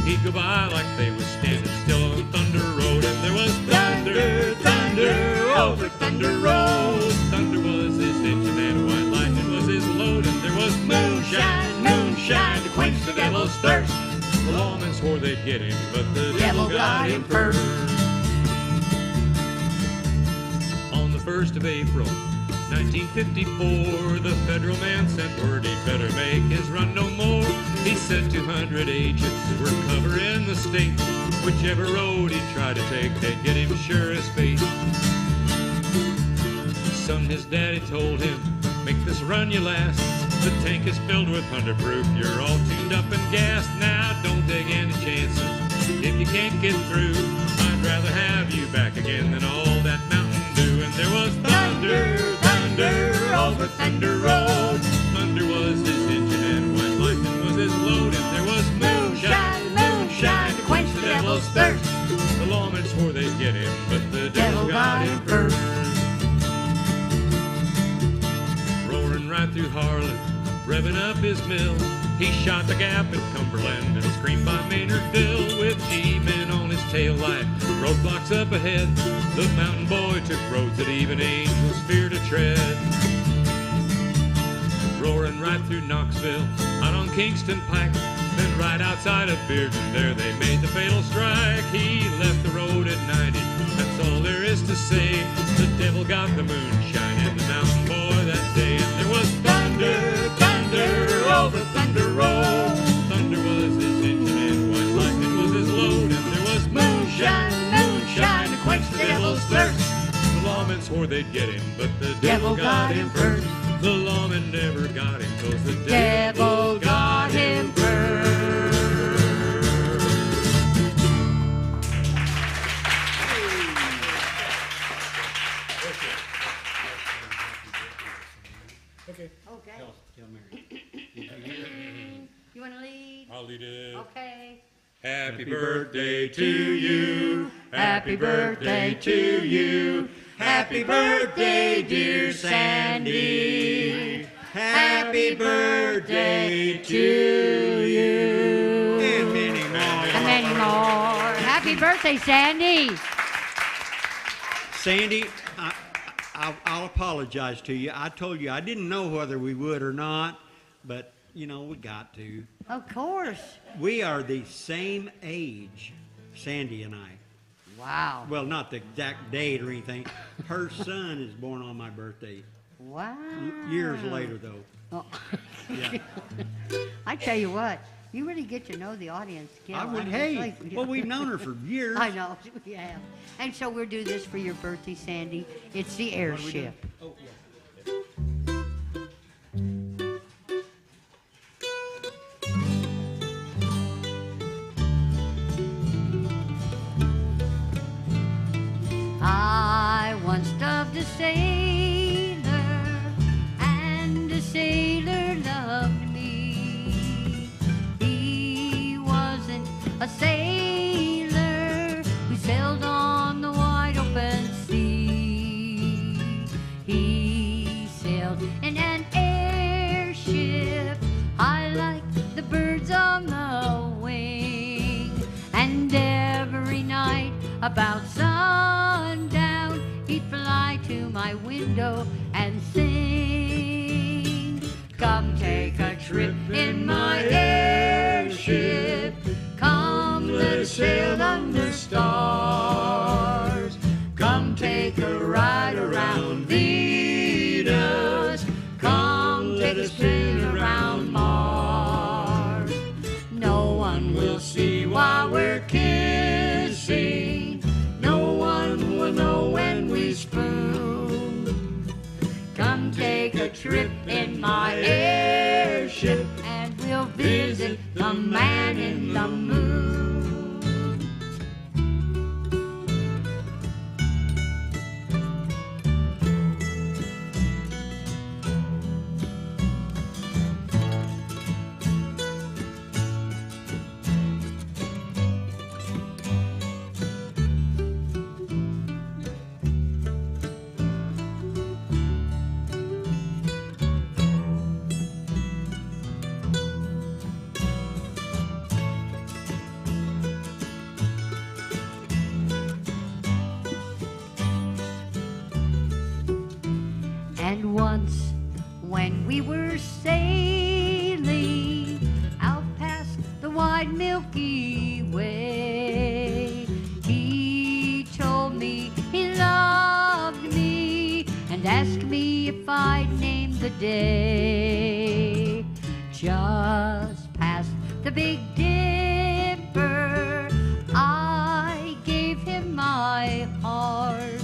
He'd go by like they was standing still on Thunder Road. And there was thunder, thunder, over Thunder Road. Thunder was his engine and white lightning was his load. And there was moonshine, moonshine to quench the devil's thirst. The lawmen swore they'd get him, but the devil got him first. On the 1st of April, 1954, the federal man sent word he'd better make his run no more. He said 200 agents were covering the state. Whichever road he tried to take, they'd get him sure as fate. Son, his daddy told him, make this run you last. The tank is filled with 100 proof, you're all tuned up and gassed. Now don't take any chances if you can't get through. I'd rather have you back again than all that Mountain Dew. And there was thunder, thunder, over Thunder Road. Thunder was his engine and white lightning was his load. And there was moonshine, moonshine to quench the devil's thirst. The lawmen swore they'd get him, but the devil got him first. Roaring right through Harlan, revving up his mill, he shot the gap in Cumberland and screamed by Maynardville. With G-men on his tail light, roadblocks up ahead, the mountain boy took roads that even angels fear to tread. Roaring right through Knoxville, out on Kingston Pike, then right outside of Bearden, there they made the fatal strike. He left the road at 90, that's all there is to say. The devil got the moonshine and the mountain boy that day. And there was thunder, thunder, over Thunder Road. Thunder was his engine and white lightning was his load. And there was moonshine, moonshine to quench the devil's thirst. The lawmen swore they'd get him, but the devil got him first. The lawmen never got him, 'cause the devil got him first. Okay. Okay. Tell Mary. You want to lead? I'll lead it. Okay. Happy birthday to you. Happy birthday to you. Happy birthday, dear Sandy. Happy birthday to you. And many more. And many more. Happy birthday, Sandy. Sandy, I'll apologize to you. I told you I didn't know whether we would or not, but, you know, we got to. Of course. We are the same age, Sandy and I. Wow. Well, not the exact date or anything. Her son is born on my birthday. Wow. Years later, though. Oh. Yeah. I tell you what, you really get to know the audience. Gil. I would, mean, hey, it's like, well, we've known her for years. I know, we have. And so we'll do this for your birthday, Sandy. It's the airship. Oh, yeah. I once loved a sailor, and a sailor loved me. He wasn't a sailor who sailed on the wide open sea. He sailed in an airship, high like the birds on the wing. And every night about sundown, he'd fly to my window and sing. Come take a trip in my airship. Come, let us sail under stars. Come take a ride around Venus. Come take a spin around Mars. No one will see while we're kissing. No one will know when we spoon. Come take a trip in my airship, and we'll visit the man in the moon. And once when we were sailing out past the wide Milky Way, he told me he loved me and asked me if I'd name the day. Just past the Big Dipper, I gave him my heart.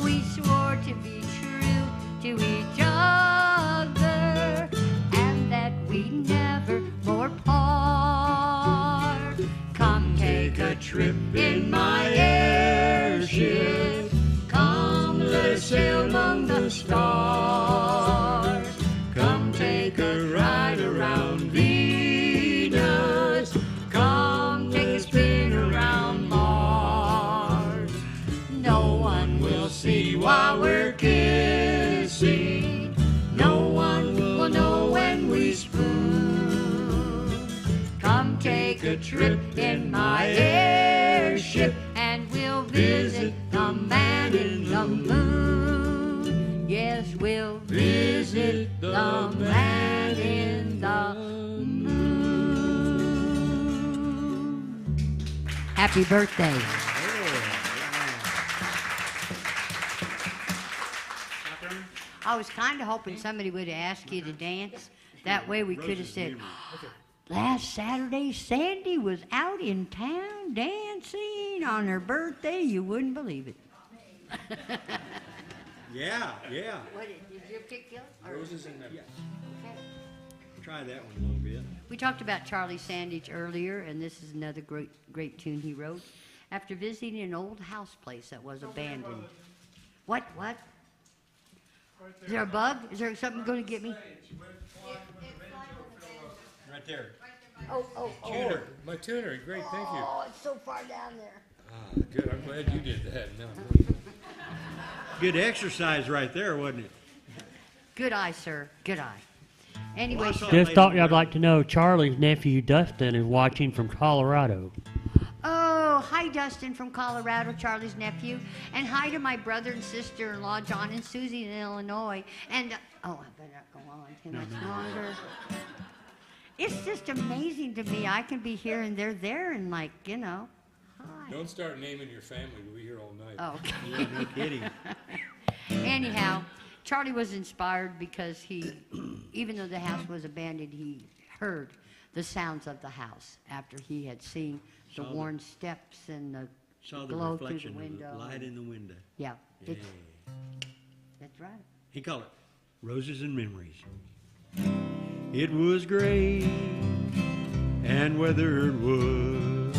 We swore to be true to each other, and that we never more part. Come take a trip in my airship. Come, let us sail among the stars. Come take a ride around Venus. Come take a spin around Mars. No one will see while we're kissing. No one will know when we spoon. Come take a trip in my airship, and we'll visit the man in the moon. Yes, we'll visit the man in the moon. Happy birthday. I was kind of hoping somebody would ask you to dance. That way we could have said, last Saturday, Sandy was out in town dancing on her birthday. You wouldn't believe it. Yeah, yeah. What, did you pick yours? Roses in them. Yeah. Okay. Try that one a little bit. We talked about Charlie Sandage earlier, and this is another great tune he wrote. After visiting an old house place that was abandoned. What? Is there a bug? Is there something going to get me? Right there. Oh. Tuner. My tuner. Great, thank you. Oh, it's so far down there. Ah, good. I'm glad you did that. No. Good exercise right there, wasn't it? Good eye, sir. Good eye. Anyway, Well, I saw- Just thought y'all like to know Charlie's nephew Dustin is watching from Colorado. oh, hi, Dustin from Colorado, Charlie's nephew. And hi to my brother and sister-in-law, John and Susie in Illinois. And, I better not go on too much longer. It's just amazing to me. I can be here and they're there and hi. Don't start naming your family. We'll be here all night. Oh, okay. Yeah, no kidding. Anyhow, Charlie was inspired because even though the house was abandoned, he heard the sounds of the house after he had seen the worn steps and the Saw the glow through the reflection of window. the light in the window. Yeah, Yeah. that's right. He called it Roses and Memories. It was gray and weathered wood.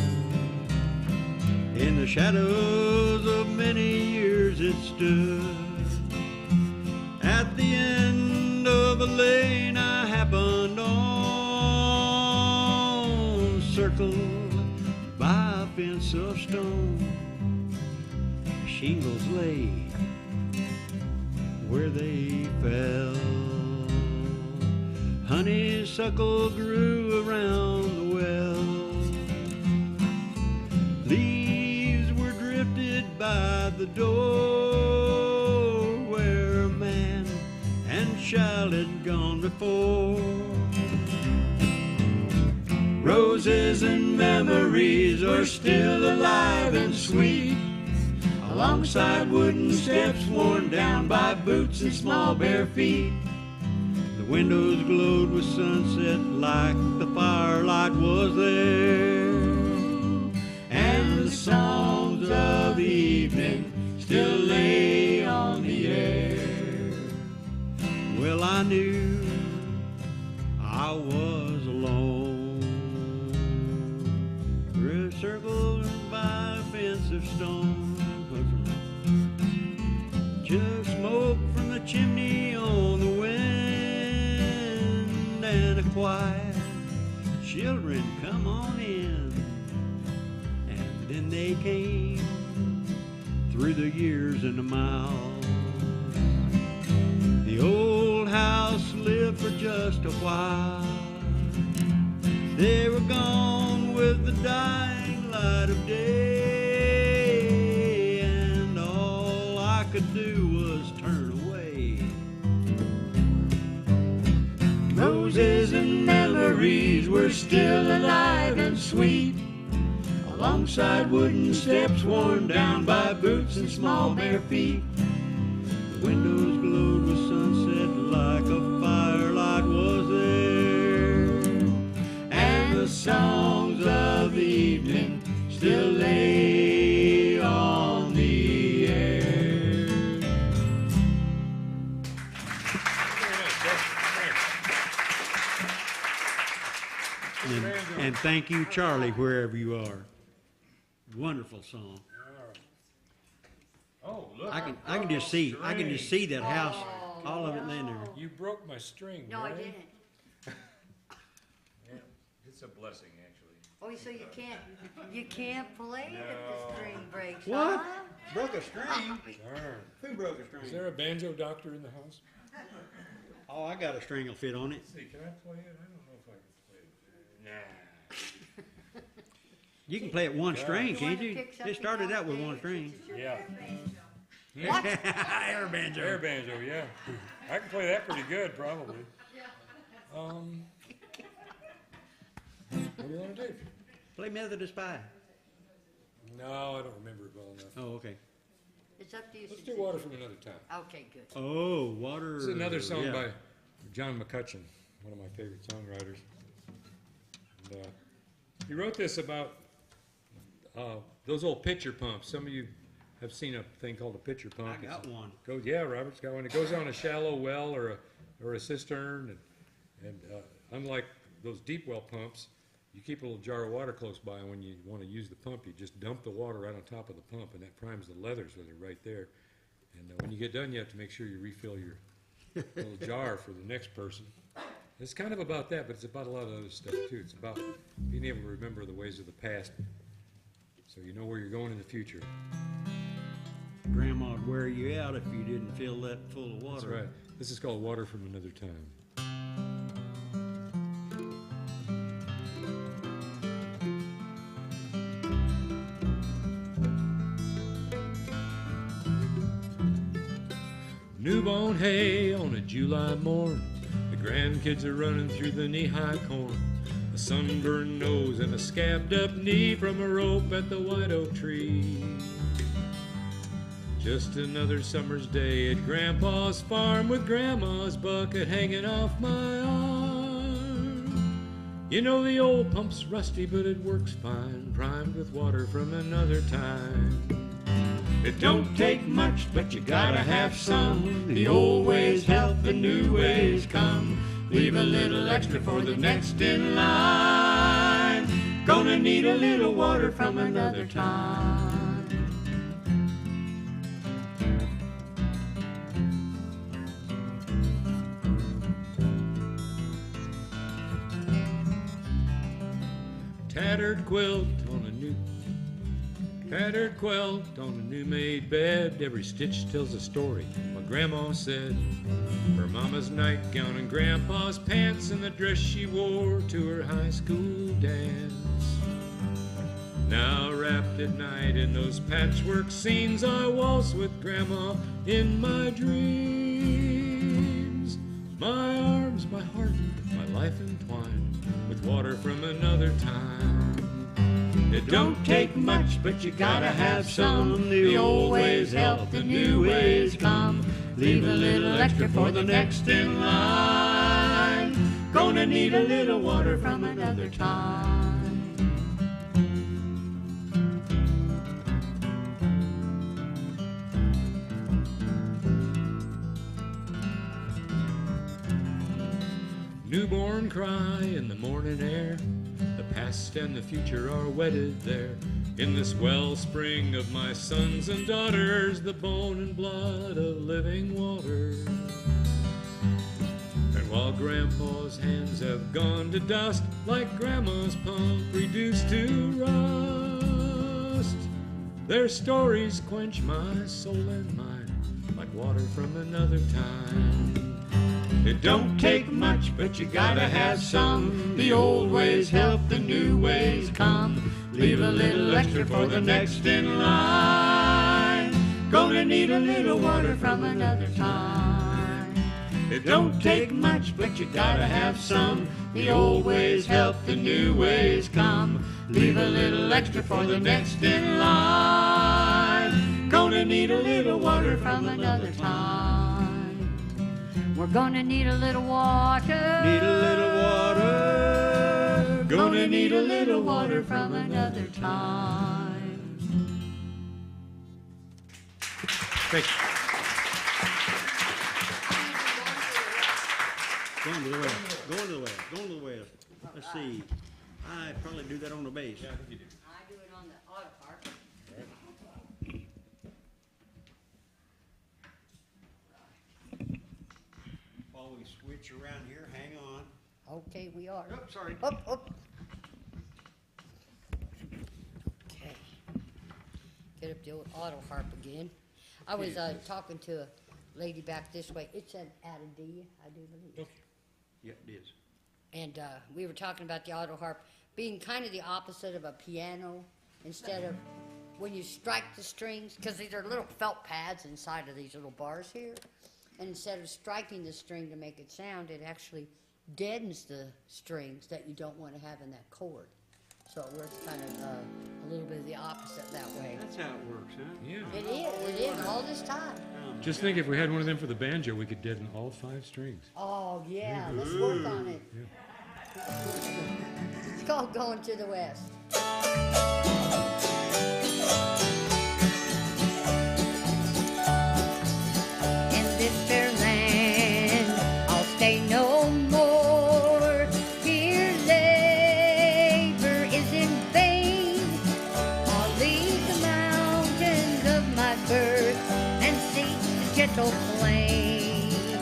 In the shadows of many years it stood. At the end of a lane I happened on, circled by a fence of stone. Shingles lay where they fell. Honeysuckle grew around the well. Leaves were drifted by the door where a man and child had gone before. Roses and memories are still alive and sweet, alongside wooden steps worn down by boots and small bare feet. The windows glowed with sunset like the firelight was there, and the songs of the evening still lay on the air. Well, I knew I was alone, circled by a fence of stone. Just smoke from the chimney on the wind, and a quiet, children, come on in. And then they came through the years and the miles. The old house lived for just a while. They were gone with the dying light of day, and all I could do was turn away. Roses and memories were still alive and sweet, alongside wooden steps worn down by boots and small bare feet. The windows glowed with sunset like a firelight was there, and the songs of the evening still lay on the air. And thank you, Charlie, wherever you are. Wonderful song. Oh, look! I can just see that house, all of it laying there. You broke my string. No, I Brian. didn't. Yeah, it's a blessing, actually. Oh, so you can't play it if the string breaks, What? huh? Broke a string? Darn. Who broke a Is string? there a banjo doctor in the house? Oh, I got a string will fit on it. Let's see, can I play it? I don't know if I can play it. Nah. You can play it one string, You can't wanna you? pick It something started out with else, one Dave, string. since it's your Yeah. What? Air banjo. Air banjo, yeah. I can play that pretty good, probably. What do you want to do? Play Methodist Pie. No, I don't remember it well enough. Oh, okay. It's up to you. Let's since do it's Water your- from Another Time. Okay, good. Oh, water. This is another song yeah. by John McCutcheon, one of my favorite songwriters. And, he wrote this about those old pitcher pumps. Some of you have seen a thing called a pitcher pump. I got one. Yeah, Robert's got one. It goes on a shallow well or a cistern, and unlike those deep well pumps, you keep a little jar of water close by, and when you want to use the pump, you just dump the water right on top of the pump, and that primes the leathers with it right there. And when you get done, you have to make sure you refill your little jar for the next person. It's kind of about that, but it's about a lot of other stuff too. It's about being able to remember the ways of the past, so you know where you're going in the future. Grandma'd wear you out if you didn't fill that full of water. That's right. This is called Water from Another Time. Newborn hay on a July morn. The grandkids are running through the knee-high corn. A sunburned nose and a scabbed up knee from a rope at the white oak tree. Just another summer's day at Grandpa's farm with Grandma's bucket hanging off my arm. You know the old pump's rusty, but it works fine, primed with water from another time. It don't take much, but you gotta have some. The old ways help, the new ways come. Leave a little extra for the next in line. Gonna need a little water from another time. Tattered quilt on a new made bed. Every stitch tells a story, what Grandma said. Her mama's nightgown and Grandpa's pants and the dress she wore to her high school dance. Now wrapped at night in those patchwork scenes, I waltz with Grandma in my dreams. My arms, my heart, my life entwined with water from another time. It don't take much, but you gotta have some. The old ways help, the new ways come. Leave a little extra for the next in line. Gonna need a little water from another time. Newborn cry in the morning air. The past and the future are wedded there. In this wellspring of my sons and daughters, the bone and blood of living water. And while Grandpa's hands have gone to dust, like Grandma's pump reduced to rust, their stories quench my soul and mind, like water from another time. It don't take much, but you gotta have some. The old ways help, the new ways come. Leave a little extra for the next in line. Gonna need a little water from another time. It don't take much, but you gotta have some. The old ways help, the new ways come. Leave a little extra for the next in line. Gonna need a little water from another time. We're gonna need a little water. Need a little water. Gonna need a little water from another time. Thank you. Going to the west. Going to the west. Going to the west. Let's see. I probably do that on the bass. Yeah, I think you do. I do it on the auto part. While we switch around here, hang on. Okay, we are. Oh, sorry. Up, up. Okay. Get up the old auto harp again. I was talking to a lady back this way. It's an added D, I do believe. Yeah, it is. And we were talking about the auto harp being kind of the opposite of a piano. Instead of when you strike the strings, because these are little felt pads inside of these little bars here. And instead of striking the string to make it sound, it actually deadens the strings that you don't want to have in that chord. So it works kind of a little bit of the opposite that way. That's how it works, huh? Yeah. It is, all this time. Just think if we had one of them for the banjo, we could deaden all 5 strings. Oh, yeah, let's work on it. It's called Going to the West. In this fair land, I'll stay no more. Here labor is in vain. I'll leave the mountains of my birth and seek the gentle plain.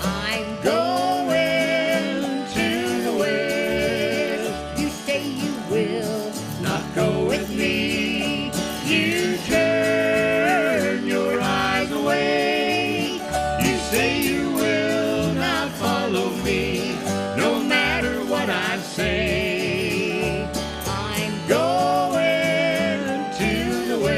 I'm going to the west. You say you will not go with me. You turn your eyes away. You say you will not follow me, no matter what I say. I'm going to the west.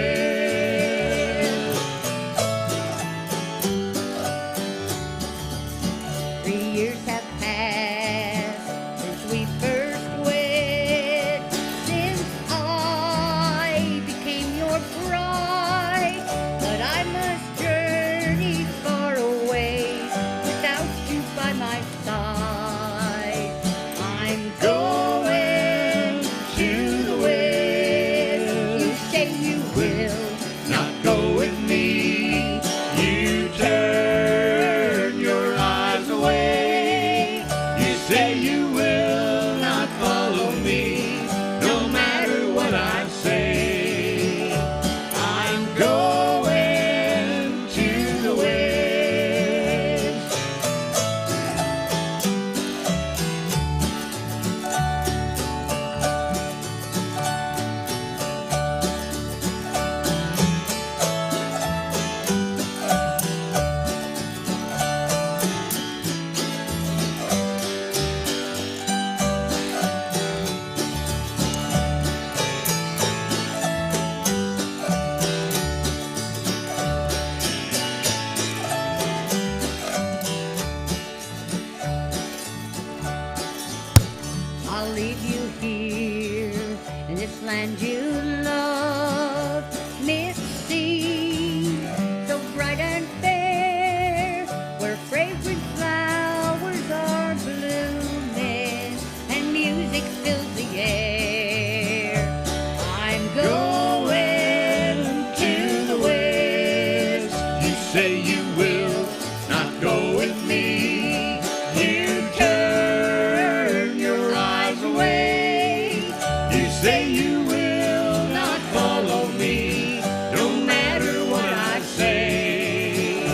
say you will not go with me. You turn your eyes away. You say you will not follow me, no matter what I say.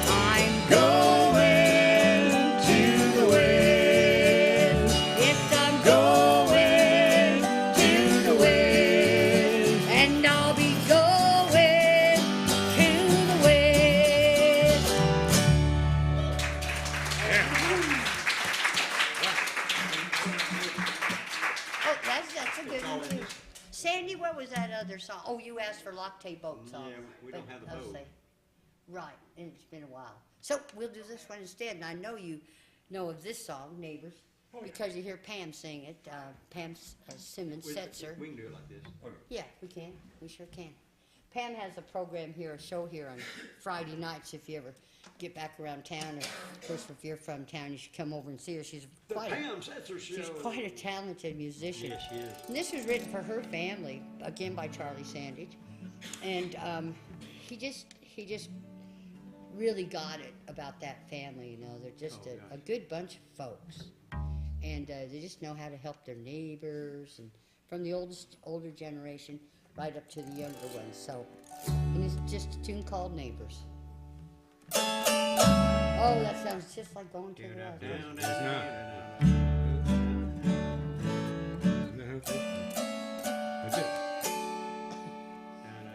I'm going to the west. Yes, I'm going to the west. And I'll be going to the west. Oh, that's a good one too. Sandy, what was that other song? Oh, you asked for Locktay Boat song. Yeah, we don't have the I'll boat. say- Right, and it's been a while. So we'll do this one instead, and I know you know of this song, Neighbors, because you hear Pam sing it. Pam Simmons, Setzer. We can do it like this. Yeah, we can. We sure can. Pam has a program here, a show here on Friday nights. If you ever get back around town, or of course, if you're from town, you should come over and see her. She's quite Pam Setzer Show. she's quite a talented musician. Yes, she is. And this was written for her family, again by Charlie Sandage, and he just really got it about that family. You know, they're just a good bunch of folks, and they just know how to help their neighbors, and from the older generation right up to the younger ones. So, and it's just a tune called Neighbors. Oh, that sounds just like going to the west. It's not. That's it.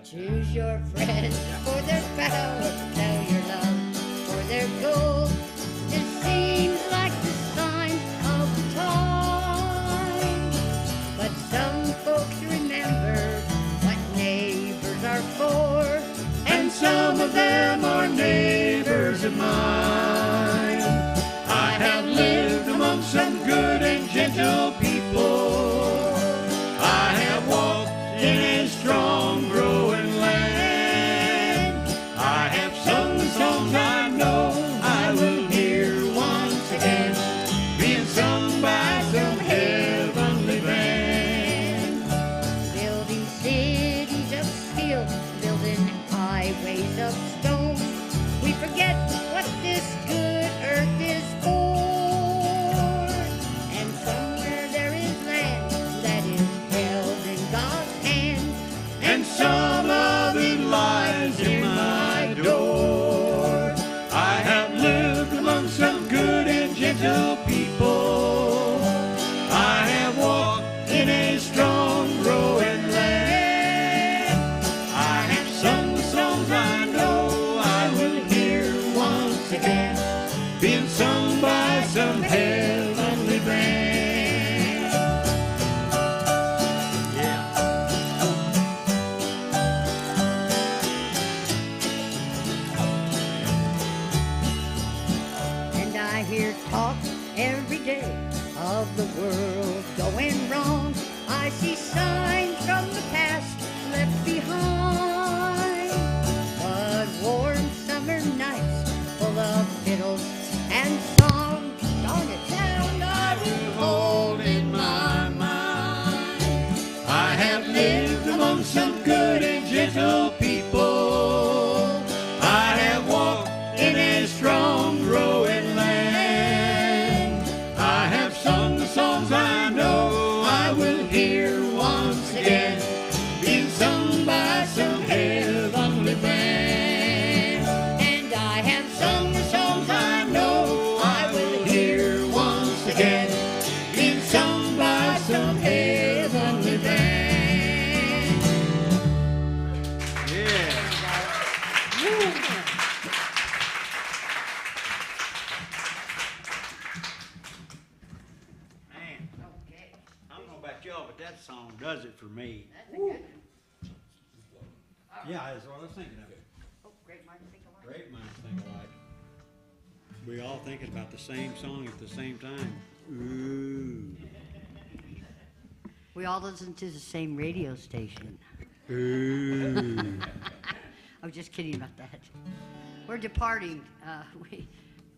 Choose your friends for their power, tell your love for their gold. It seems like the sign of the time, but some folks remember what neighbors are for, And some of them are neighbors of mine. I have lived among some good and gentle people. I have walked in a strong growing land. I have sung the songs I know I will hear once again, being sung by some heavenly band. building cities of steel, building highways of stone. We forget what this good earth is for, and somewhere there is land that is held in God's hand, And some of it lies in my door. I have lived among some good and gentle people. I have walked in a strong growing land. I have sung the songs I know I will hear once again, being sung by some heavenly band. Yeah. and I hear talk every day of the world going wrong. I see signs from the past left behind, but warm summer nights full of fiddles and songs. Darn it, sound I will hold in my mind. I have lived among some good and gentle people. I have walked in a strong growing land. I have sung the songs I know I will hear once again, being sung by some heavenly band. And I have Sung the songs I know I will hear once again, being sung by some heavenly band. Yeah. Man, Okay, I don't know about y'all, but that song does it for me. that's a good one. Yeah, that's what I was thinking of. Oh, great minds think alike. Great minds think alike. We all thinking about the same song at the same time. Ooh. We all listen to the same radio station. Ooh. I was just kidding about that. We're departing.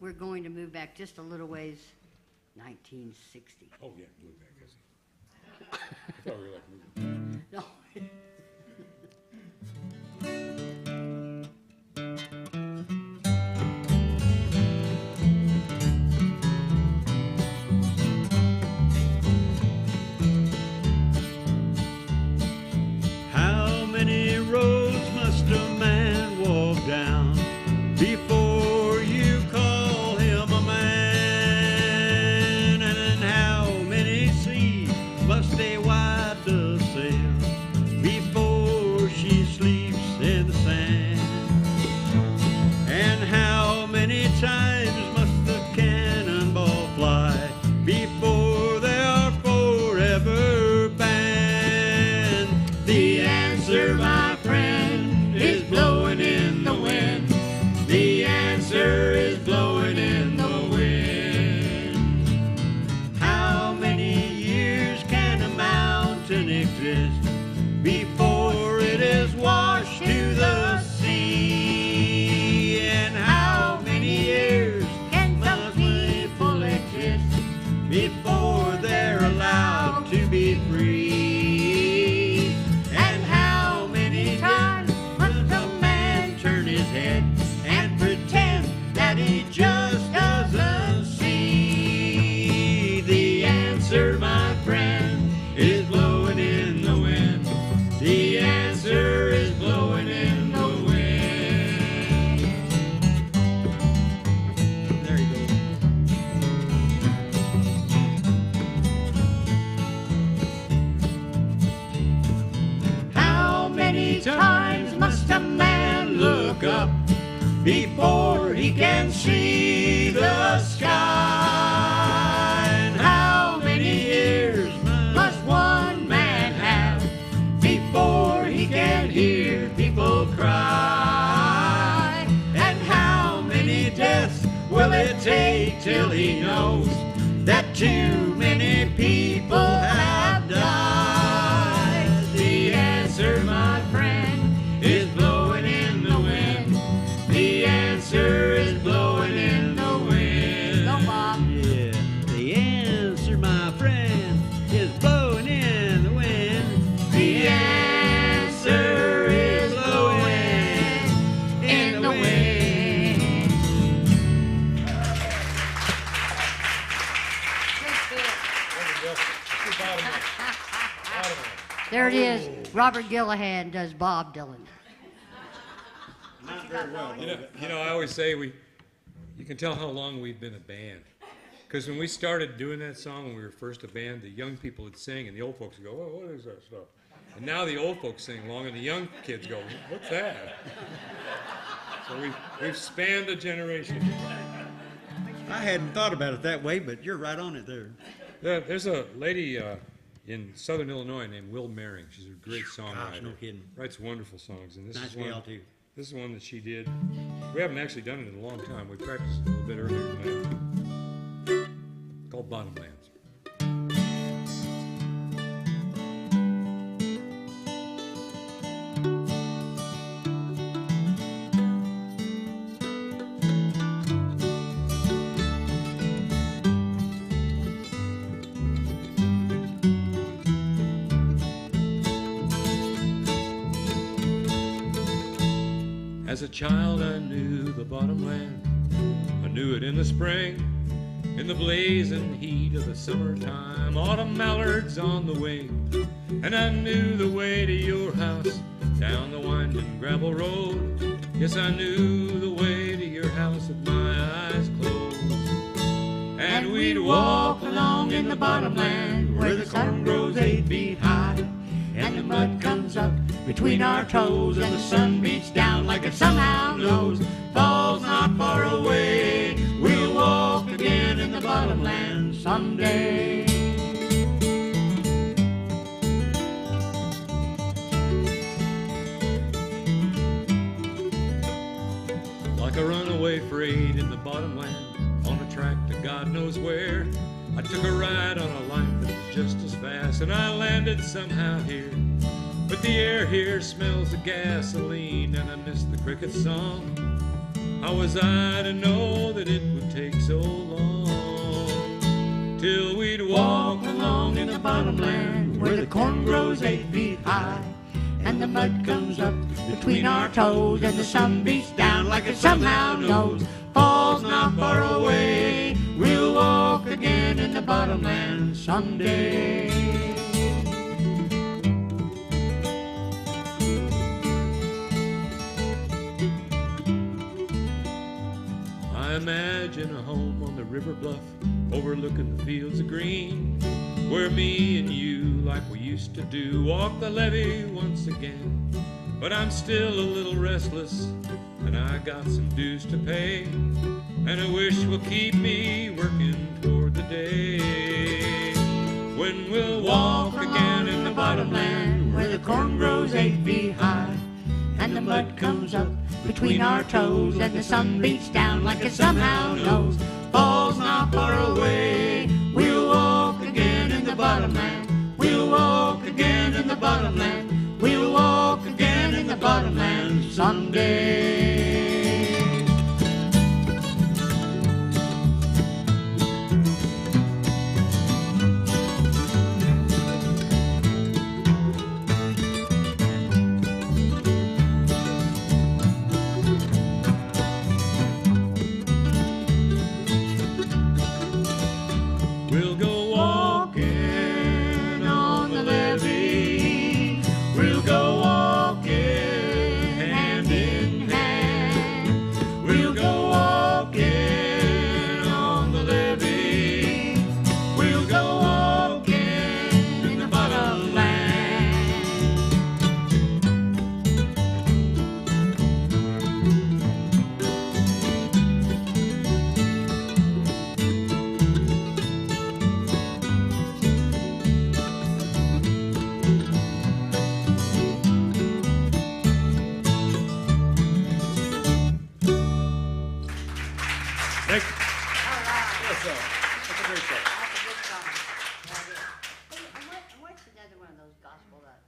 We're going to move back just a little ways, 1960. Oh, yeah, blue back, I see. I thought we were like moving. No. head and pretend that he just doesn't see. The answer, my friend, is blowing in the wind. The answer is blowing in the wind. There you go. How many times must a man look up before he can see the sky? And how many years must one man have before he can hear people cry? And how many deaths will it take till he knows that too many people have died? The answer, my friend, is blowing in the wind. The answer is blowing in the wind. Go, Bob. Yeah, the answer, my friend, is blowing in the wind. The answer is blowing in the wind. There it is. Robert Gillahan does Bob Dylan. Not very well. You know, I always say you can tell how long we've been a band. Because when we started doing that song, when we were first a band, the young people would sing, and the old folks would go, "Oh, what is that stuff?" And now the old folks sing along, and the young kids go, "What's that?" So we've spanned a generation. I hadn't thought about it that way, but you're right on it there. There's a lady in Southern Illinois named Will Mering. She's a great songwriter. Gosh, no kidding. Writes wonderful songs, and this Nice is one. gal, too. This is one that she did. We haven't actually done it in a long time. We practiced it a little bit earlier tonight. Called Bottomlands. As a child I knew the bottomland. I knew it in the spring, in the blazing heat of the summertime. Autumn mallards on the wing, and I knew the way to your house down the winding gravel road. Yes, I knew the way to your house with my eyes closed. And we'd walk along in the bottomland where the corn grows 8 feet high, and the mud comes up between our toes, and the sun beats down like it somehow knows. Fall's not far away, we'll walk again in the bottomland someday. Like a runaway freight in the bottomland, on a track to God knows where, I took a ride on a line that was just as fast, and I landed somehow here. But the air here smells of gasoline, and I miss the cricket's song. How was I to know that it would take so long? Till we'd walk along in the bottomland where the corn grows 8 feet high, and the mud comes up between our toes, and the sun beats down like it somehow knows. Fall's not far away, we'll walk again in the bottomland someday. I imagine a home on the river bluff, overlooking the fields of green, where me and you, like we used to do, walk the levee once again. But I'm still a little restless, and I got some dues to pay, and a wish will keep me working toward the day when we'll walk again in the bottomland where the corn grows 8 feet high, and the mud comes up between our toes, and the sun beats down like it somehow knows. Fall's not far away, we'll walk again in the bottomland. We'll walk again in the bottomland. We'll walk again in the bottomland someday. Thank you. All right. That's a great song. That's a good song. That is. Hey, and what's another one of those gospel that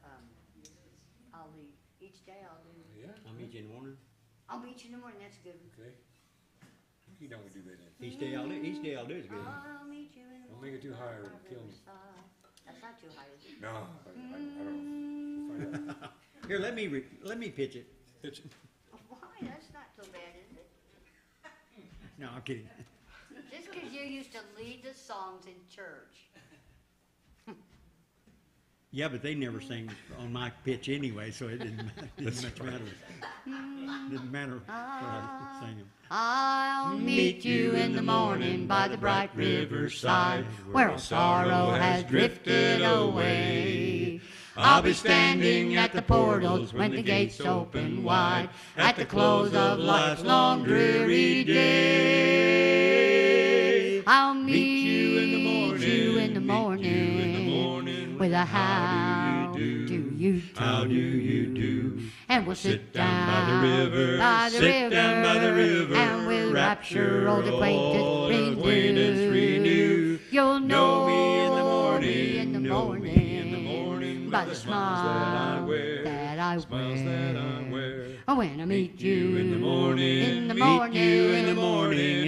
I'll do each day? I'll do. Yeah, I'll meet you in the morning. I'll meet you in the morning. That's good. okay. You don't do that. Each day I'll do is good. I'll meet you in the Don't make it too high or it'll kill me. That's not too high, is it? No, I don't know. We'll find out. Here, let me pitch it. It's- Why? That's not so bad, is it? No, I'm kidding. Just because you used to lead the songs in church. Yeah, but they never sang on my pitch anyway, so it didn't much matter. Didn't matter what I sang 'em. I'll meet you in the morning by the bright riverside, where all sorrow has drifted away. I'll be standing at the portals when the gates open wide, at the close of life's long dreary day. I'll meet you in the morning, with a how do you do, and we'll sit down by the river, and with rapture old acquaintance renew. You'll know me in the morning, by the smiles that I wear. When I meet you in the morning,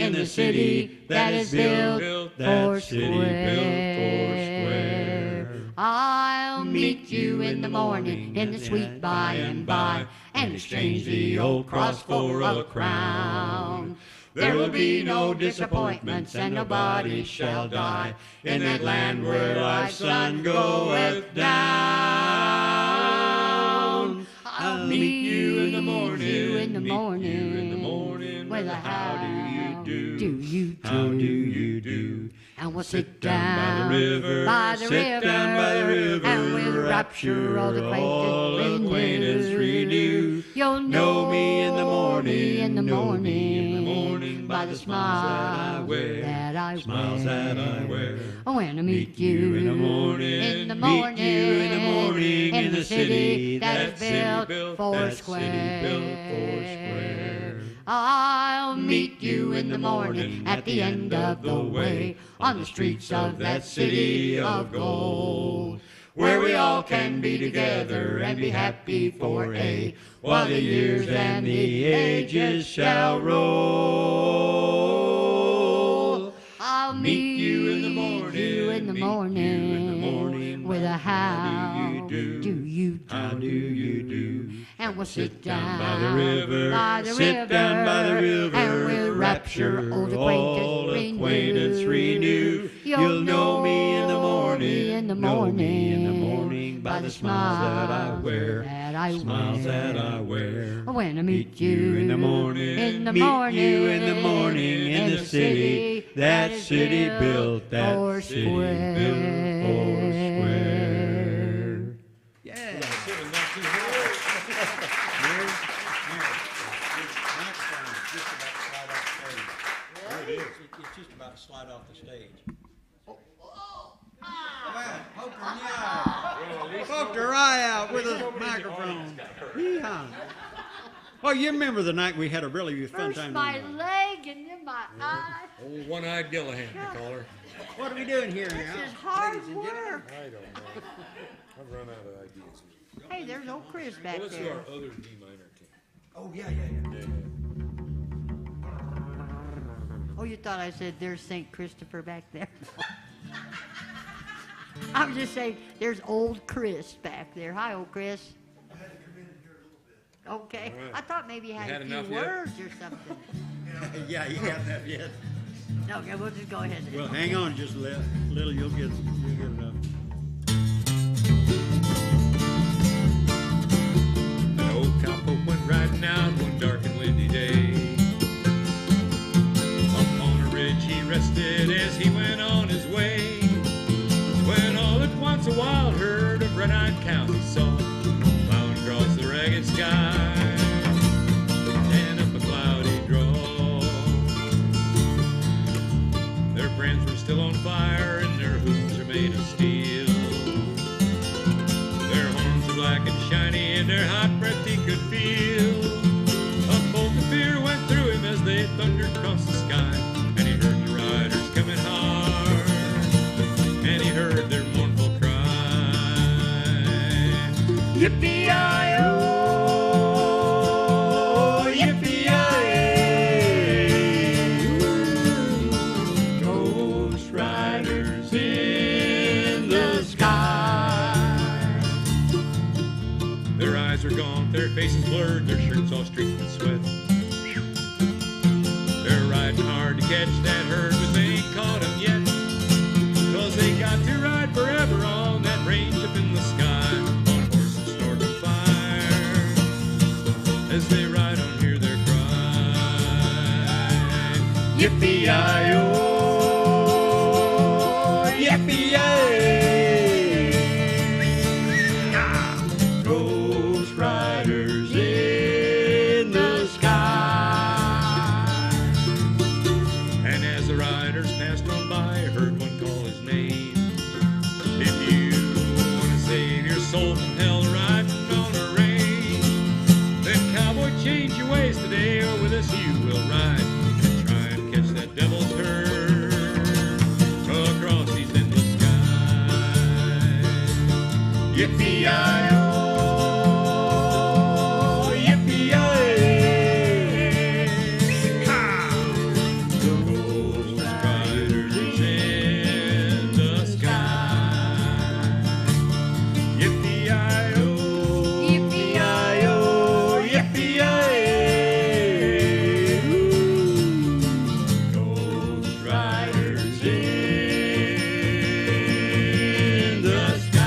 in the city that is built four square. I'll meet you in the morning, in the sweet by and by, and exchange the old cross for a crown. There will be no disappointments, and nobody shall die in that land where life's sun goeth down. I'll meet you in the morning, with a how do you do, and we'll sit down by the river, and with rapture old acquaintance renew. You'll know me in the morning, by the smiles that I wear. When I meet you in the morning, in the city that is built four square. I'll meet you in the morning at the end of the way, on the streets of that city of gold, where we all can be together and be happy for a while the years and the ages shall roll. I'll meet you in the morning, with a how do you do, and we'll sit down by the river, and with rapture old acquaintance renew. You'll know me in the morning, by the smiles that I wear, When I meet you in the morning, in the city, that city built four square. Yeah. It's just about to slide off the stage. Poked her eye out with a microphone. Yeehaw. Oh, you remember the night we had a really fun First time? my leg and then my eye. Old one-eyed Gillahan, they call her. What are we doing here now? This is hard Ladies and gentlemen? work. I don't know. I've run out of ideas. Hey, there's old Chris back Well, let's do there. our other D minor king. Oh, yeah. Yeah. Oh, you thought I said there's St. Christopher back there? I'm just saying there's old Chris back there. Hi, old Chris. I had to come in here a little bit. Okay. All right. I thought maybe you had had a few enough yet? words or something. Yeah, you haven't that yet. Okay, we'll just go ahead. Well, hang on just a little. You'll get enough. An old cowpoke went riding out one dark and windy day. Up on a ridge he rested as he went on his way. When all at once a wild herd of red-eyed cows he saw, plowing across the ragged sky and up a cloudy draw. Their brands were still on fire and their hooves are made of steel. clothes all streaked with sweat. They're riding hard to catch that herd, but they ain't caught 'em yet. 'Cause they got to ride forever on that range up in the sky, on horses snorting fire. As they ride on, hear their cry. Yippee-yi-yo, Ghost riders in the sky. And as the riders passed on by, I heard one call his name. If you want to save your soul from hell riding on a range, then cowboy, change your ways today, or with us you will ride and try and catch that devil's herd across these endless skies. Yippee-yi-yo, yippee-yi-yo, ha! The Ghost Riders in the sky. Yippee-yi-yo, yippee-yi-yo, yippee-yi-yo. Ghost Riders in the sky.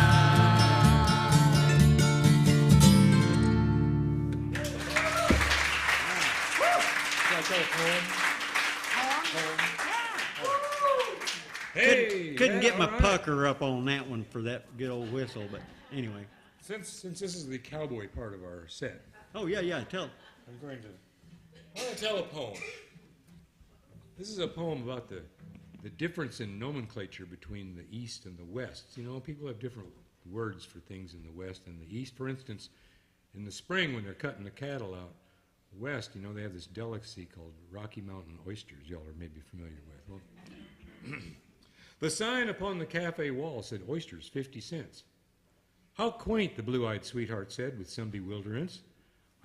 Hey, Couldn't get my all right. pucker up on that one for that good old whistle, but anyway. Since this is the cowboy part of our set, Oh, yeah, tell. I'm going to tell a poem. This is a poem about the difference in nomenclature between the East and the West. You know, people have different words for things in the West and the East. For instance, in the spring when they're cutting the cattle out west, you know, they have this delicacy called Rocky Mountain oysters. Y'all are maybe familiar with. Well, the sign upon the cafe wall said, "Oysters, 50 cents." "How quaint," the blue-eyed sweetheart said with some bewilderance.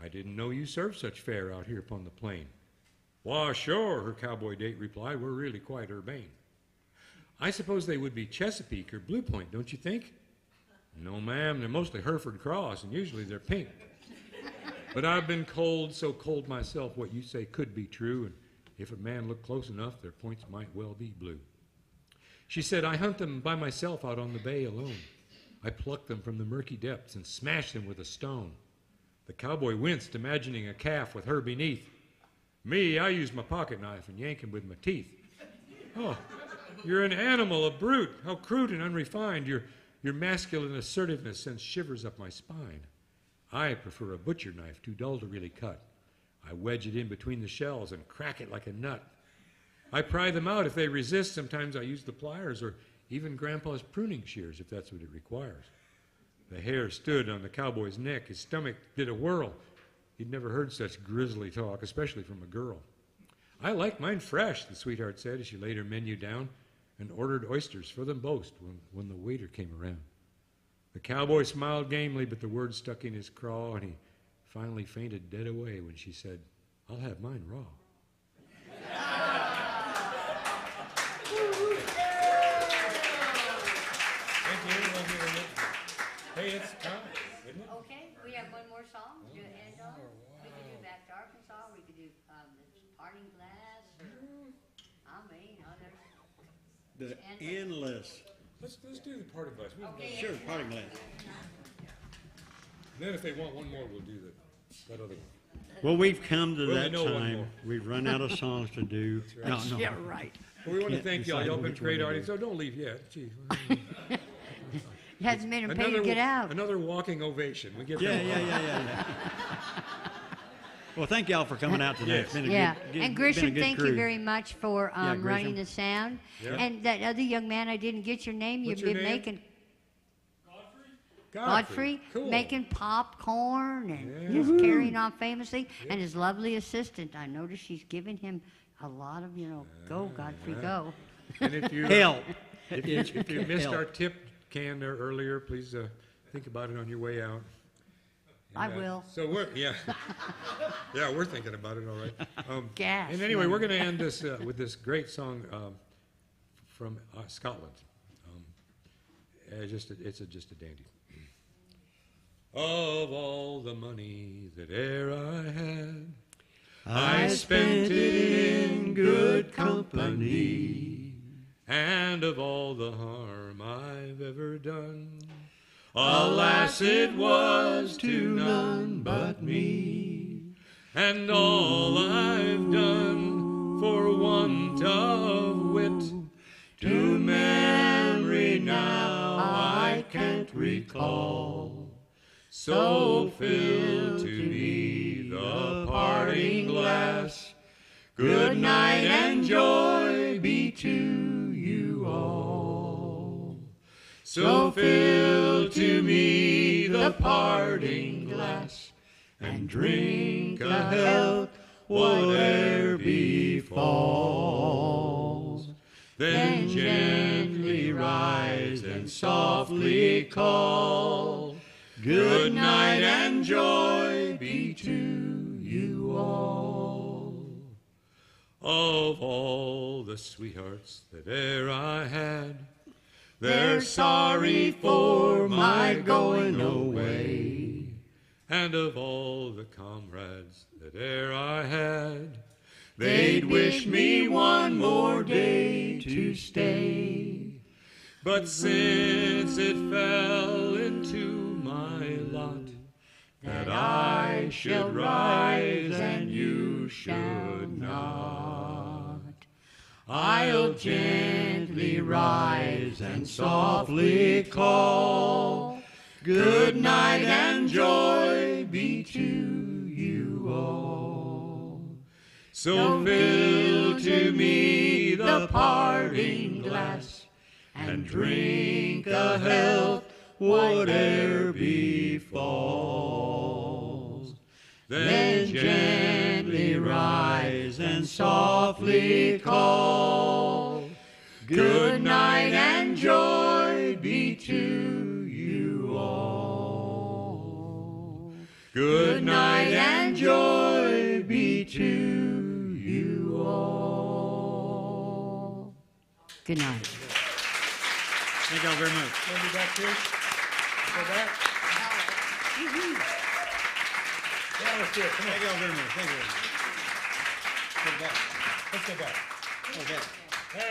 "I didn't know you served such fare out here upon the plain." "Why, sure," her cowboy date replied. "We're really quite urbane." "I suppose they would be Chesapeake or Blue Point, don't you think?" "No, ma'am, they're mostly Hereford Cross, and usually they're pink." "But I've been cold, so cold myself, what you say could be true, and if a man looked close enough, their points might well be blue." She said, "I hunt them by myself out on the bay alone. I pluck them from the murky depths and smash them with a stone." The cowboy winced, imagining a calf with her beneath. "Me, I use my pocket knife and yank him with my teeth." "Oh, you're an animal, a brute. How crude and unrefined. Your masculine assertiveness sends shivers up my spine. I prefer a butcher knife, too dull to really cut. I wedge it in between the shells and crack it like a nut. I pry them out if they resist. Sometimes I use the pliers or even Grandpa's pruning shears if that's what it requires." The hair stood on the cowboy's neck. His stomach did a whirl. He'd never heard such grisly talk, especially from a girl. "I like mine fresh," the sweetheart said as she laid her menu down and ordered oysters for them both when the waiter came around. The cowboy smiled gamely, but the words stuck in his craw, and he finally fainted dead away when she said, "I'll have mine raw." Thank you. Hey, it's time, isn't it? Okay, we have one more song to end on. We could do Back to Arkansas. We could do the Parting Glass. I mean, The endless. Let's do the party glass. Okay. Sure, parting glass. Then if they want one more, we'll do that other one. Well, we've come to Well, that they know one time. more. We've run out of songs to do. No. Yeah, right. Well, we want to Can't thank y'all. decide Y'all been which great one to audience. do. Oh, don't leave yet. Gee. It hasn't made him pay to get out. Another walking ovation. We get Yeah, that. yeah. Well, thank y'all for coming out today. Yes. It's been a Yeah, good, and been a Grisham, good thank crew. you very much for Grisham. running the sound. Yeah. And that other young man, I didn't get your name. What's You've your been name? making Godfrey. Cool. making popcorn and Yeah. just carrying on famously. And his lovely assistant, I noticed she's giving him a lot of, go Godfrey, go. And if you Help. if you missed our tip can there earlier, please think about it on your way out. I will. So we're we're thinking about it. All right. Gas. And anyway, we're going to end this with this great song from Scotland. It's just a dandy. Of all the money that e'er I had, I spent it in good company. and of all the harm I've ever done, Alas, it was to none but me. and all I've done for want of wit, To memory now I can't recall. so fill to me the parting glass. Good night and joy be to you all. So fill to me the parting glass, And drink a health whate'er befalls. then gently rise and softly call. Good night and joy be to you all. Of all the sweethearts that e'er I had, they're sorry for my going away. And of all the comrades that e'er I had, They'd wish me one more day to stay. but since it fell into my lot That I should rise and you should not, I'll gently rise and softly call. Good night and joy be to you all. so fill to me the parting glass, And drink a health whate'er befalls. Then gently rise and softly call. Good night and joy be to you all. Good night and joy be to you all. Good night. Thank y'all very much. Wanna be back, Chris? Go back? Yeah, let's do it. Come on. Thank y'all very much. Thank you. Go back. Let's go back. Okay.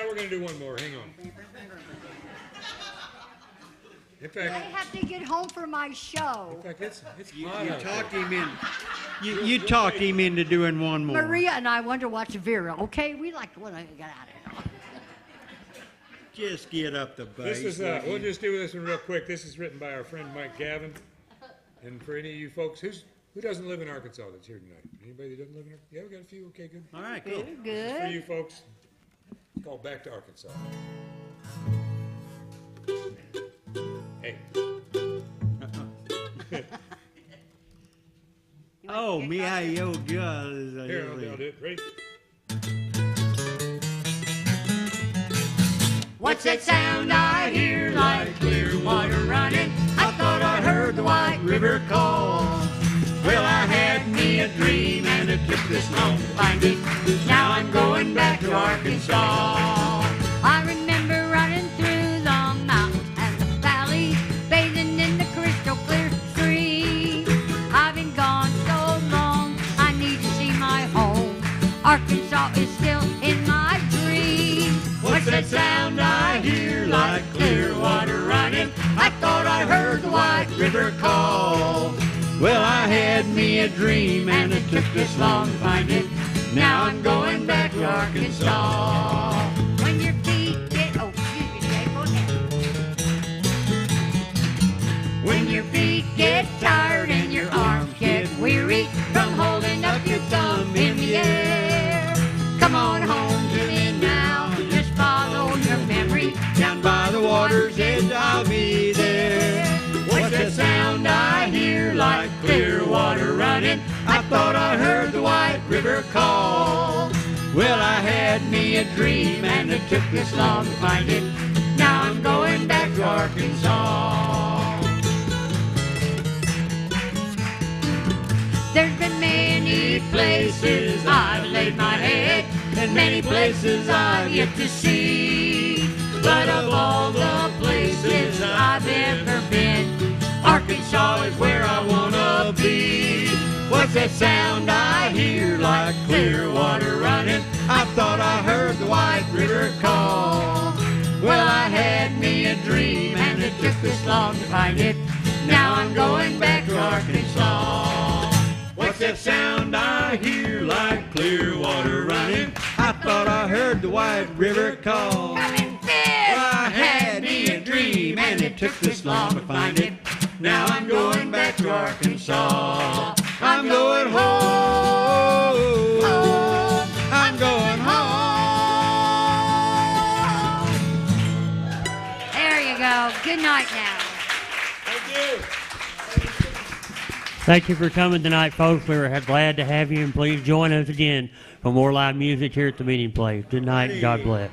We're going to do one more. Hang on. In I fact, have to get home for my show. it's You hot out talked there. him in. You talked him into doing one more. Maria and I want to watch Vera, okay? We like to want to get out of here. Just get up the bass. This is, we'll just do this one real quick. This is written by our friend Mike Gavin. And for any of you folks, who doesn't live in Arkansas that's here tonight? Anybody that doesn't live in Arkansas? Yeah, we got a few. Okay, good. All right, cool. Good. For you folks, called Back to Arkansas. Hey. Oh, me, yo, God. Here, I'll do it. Ready? What's that sound I hear like clear water running? I thought I heard the White River call. Well, I had me a dream and it took this long to find it. Now I'm going back to Arkansas. I remember running through the mountains and the valleys, bathing in the crystal clear stream. I've been gone so long, I need to see my home. Arkansas is still in my dream. What's that sound I hear like clear water running? I thought I heard the White River call. Well, I had me a dream and it took this long to find it. Now I'm going back to Arkansas. When your feet get, oh, excuse me, Jay, go ahead. When your feet get tired and your arms get weary from holding up your thumb in the air, come on home to me now. Just follow your memory down by the water's edge. I'll be there. What's that sound I hear like clear water running? I thought I heard the White River call. Well, I had me a dream and it took this long to find it. Now I'm going back to Arkansas. There's been many places I've laid my head, and many places I've yet to see. But of all the places I've ever been, Arkansas is where I wanna be. What's that sound I hear like clear water running? I thought I heard the White River call. Well, I had me a dream and it took this long to find it. Now I'm going back to Arkansas. What's that sound I hear like clear water running? I thought I heard the White River call. Coming fist. Well, I had me a dream and it took this long to find it. Now I'm going back to Arkansas. I'm going home. I'm going home. There you go. Good night now. Thank you for coming tonight, folks. We were glad to have you, and please join us again for more live music here at the meeting place. Good night, and God bless.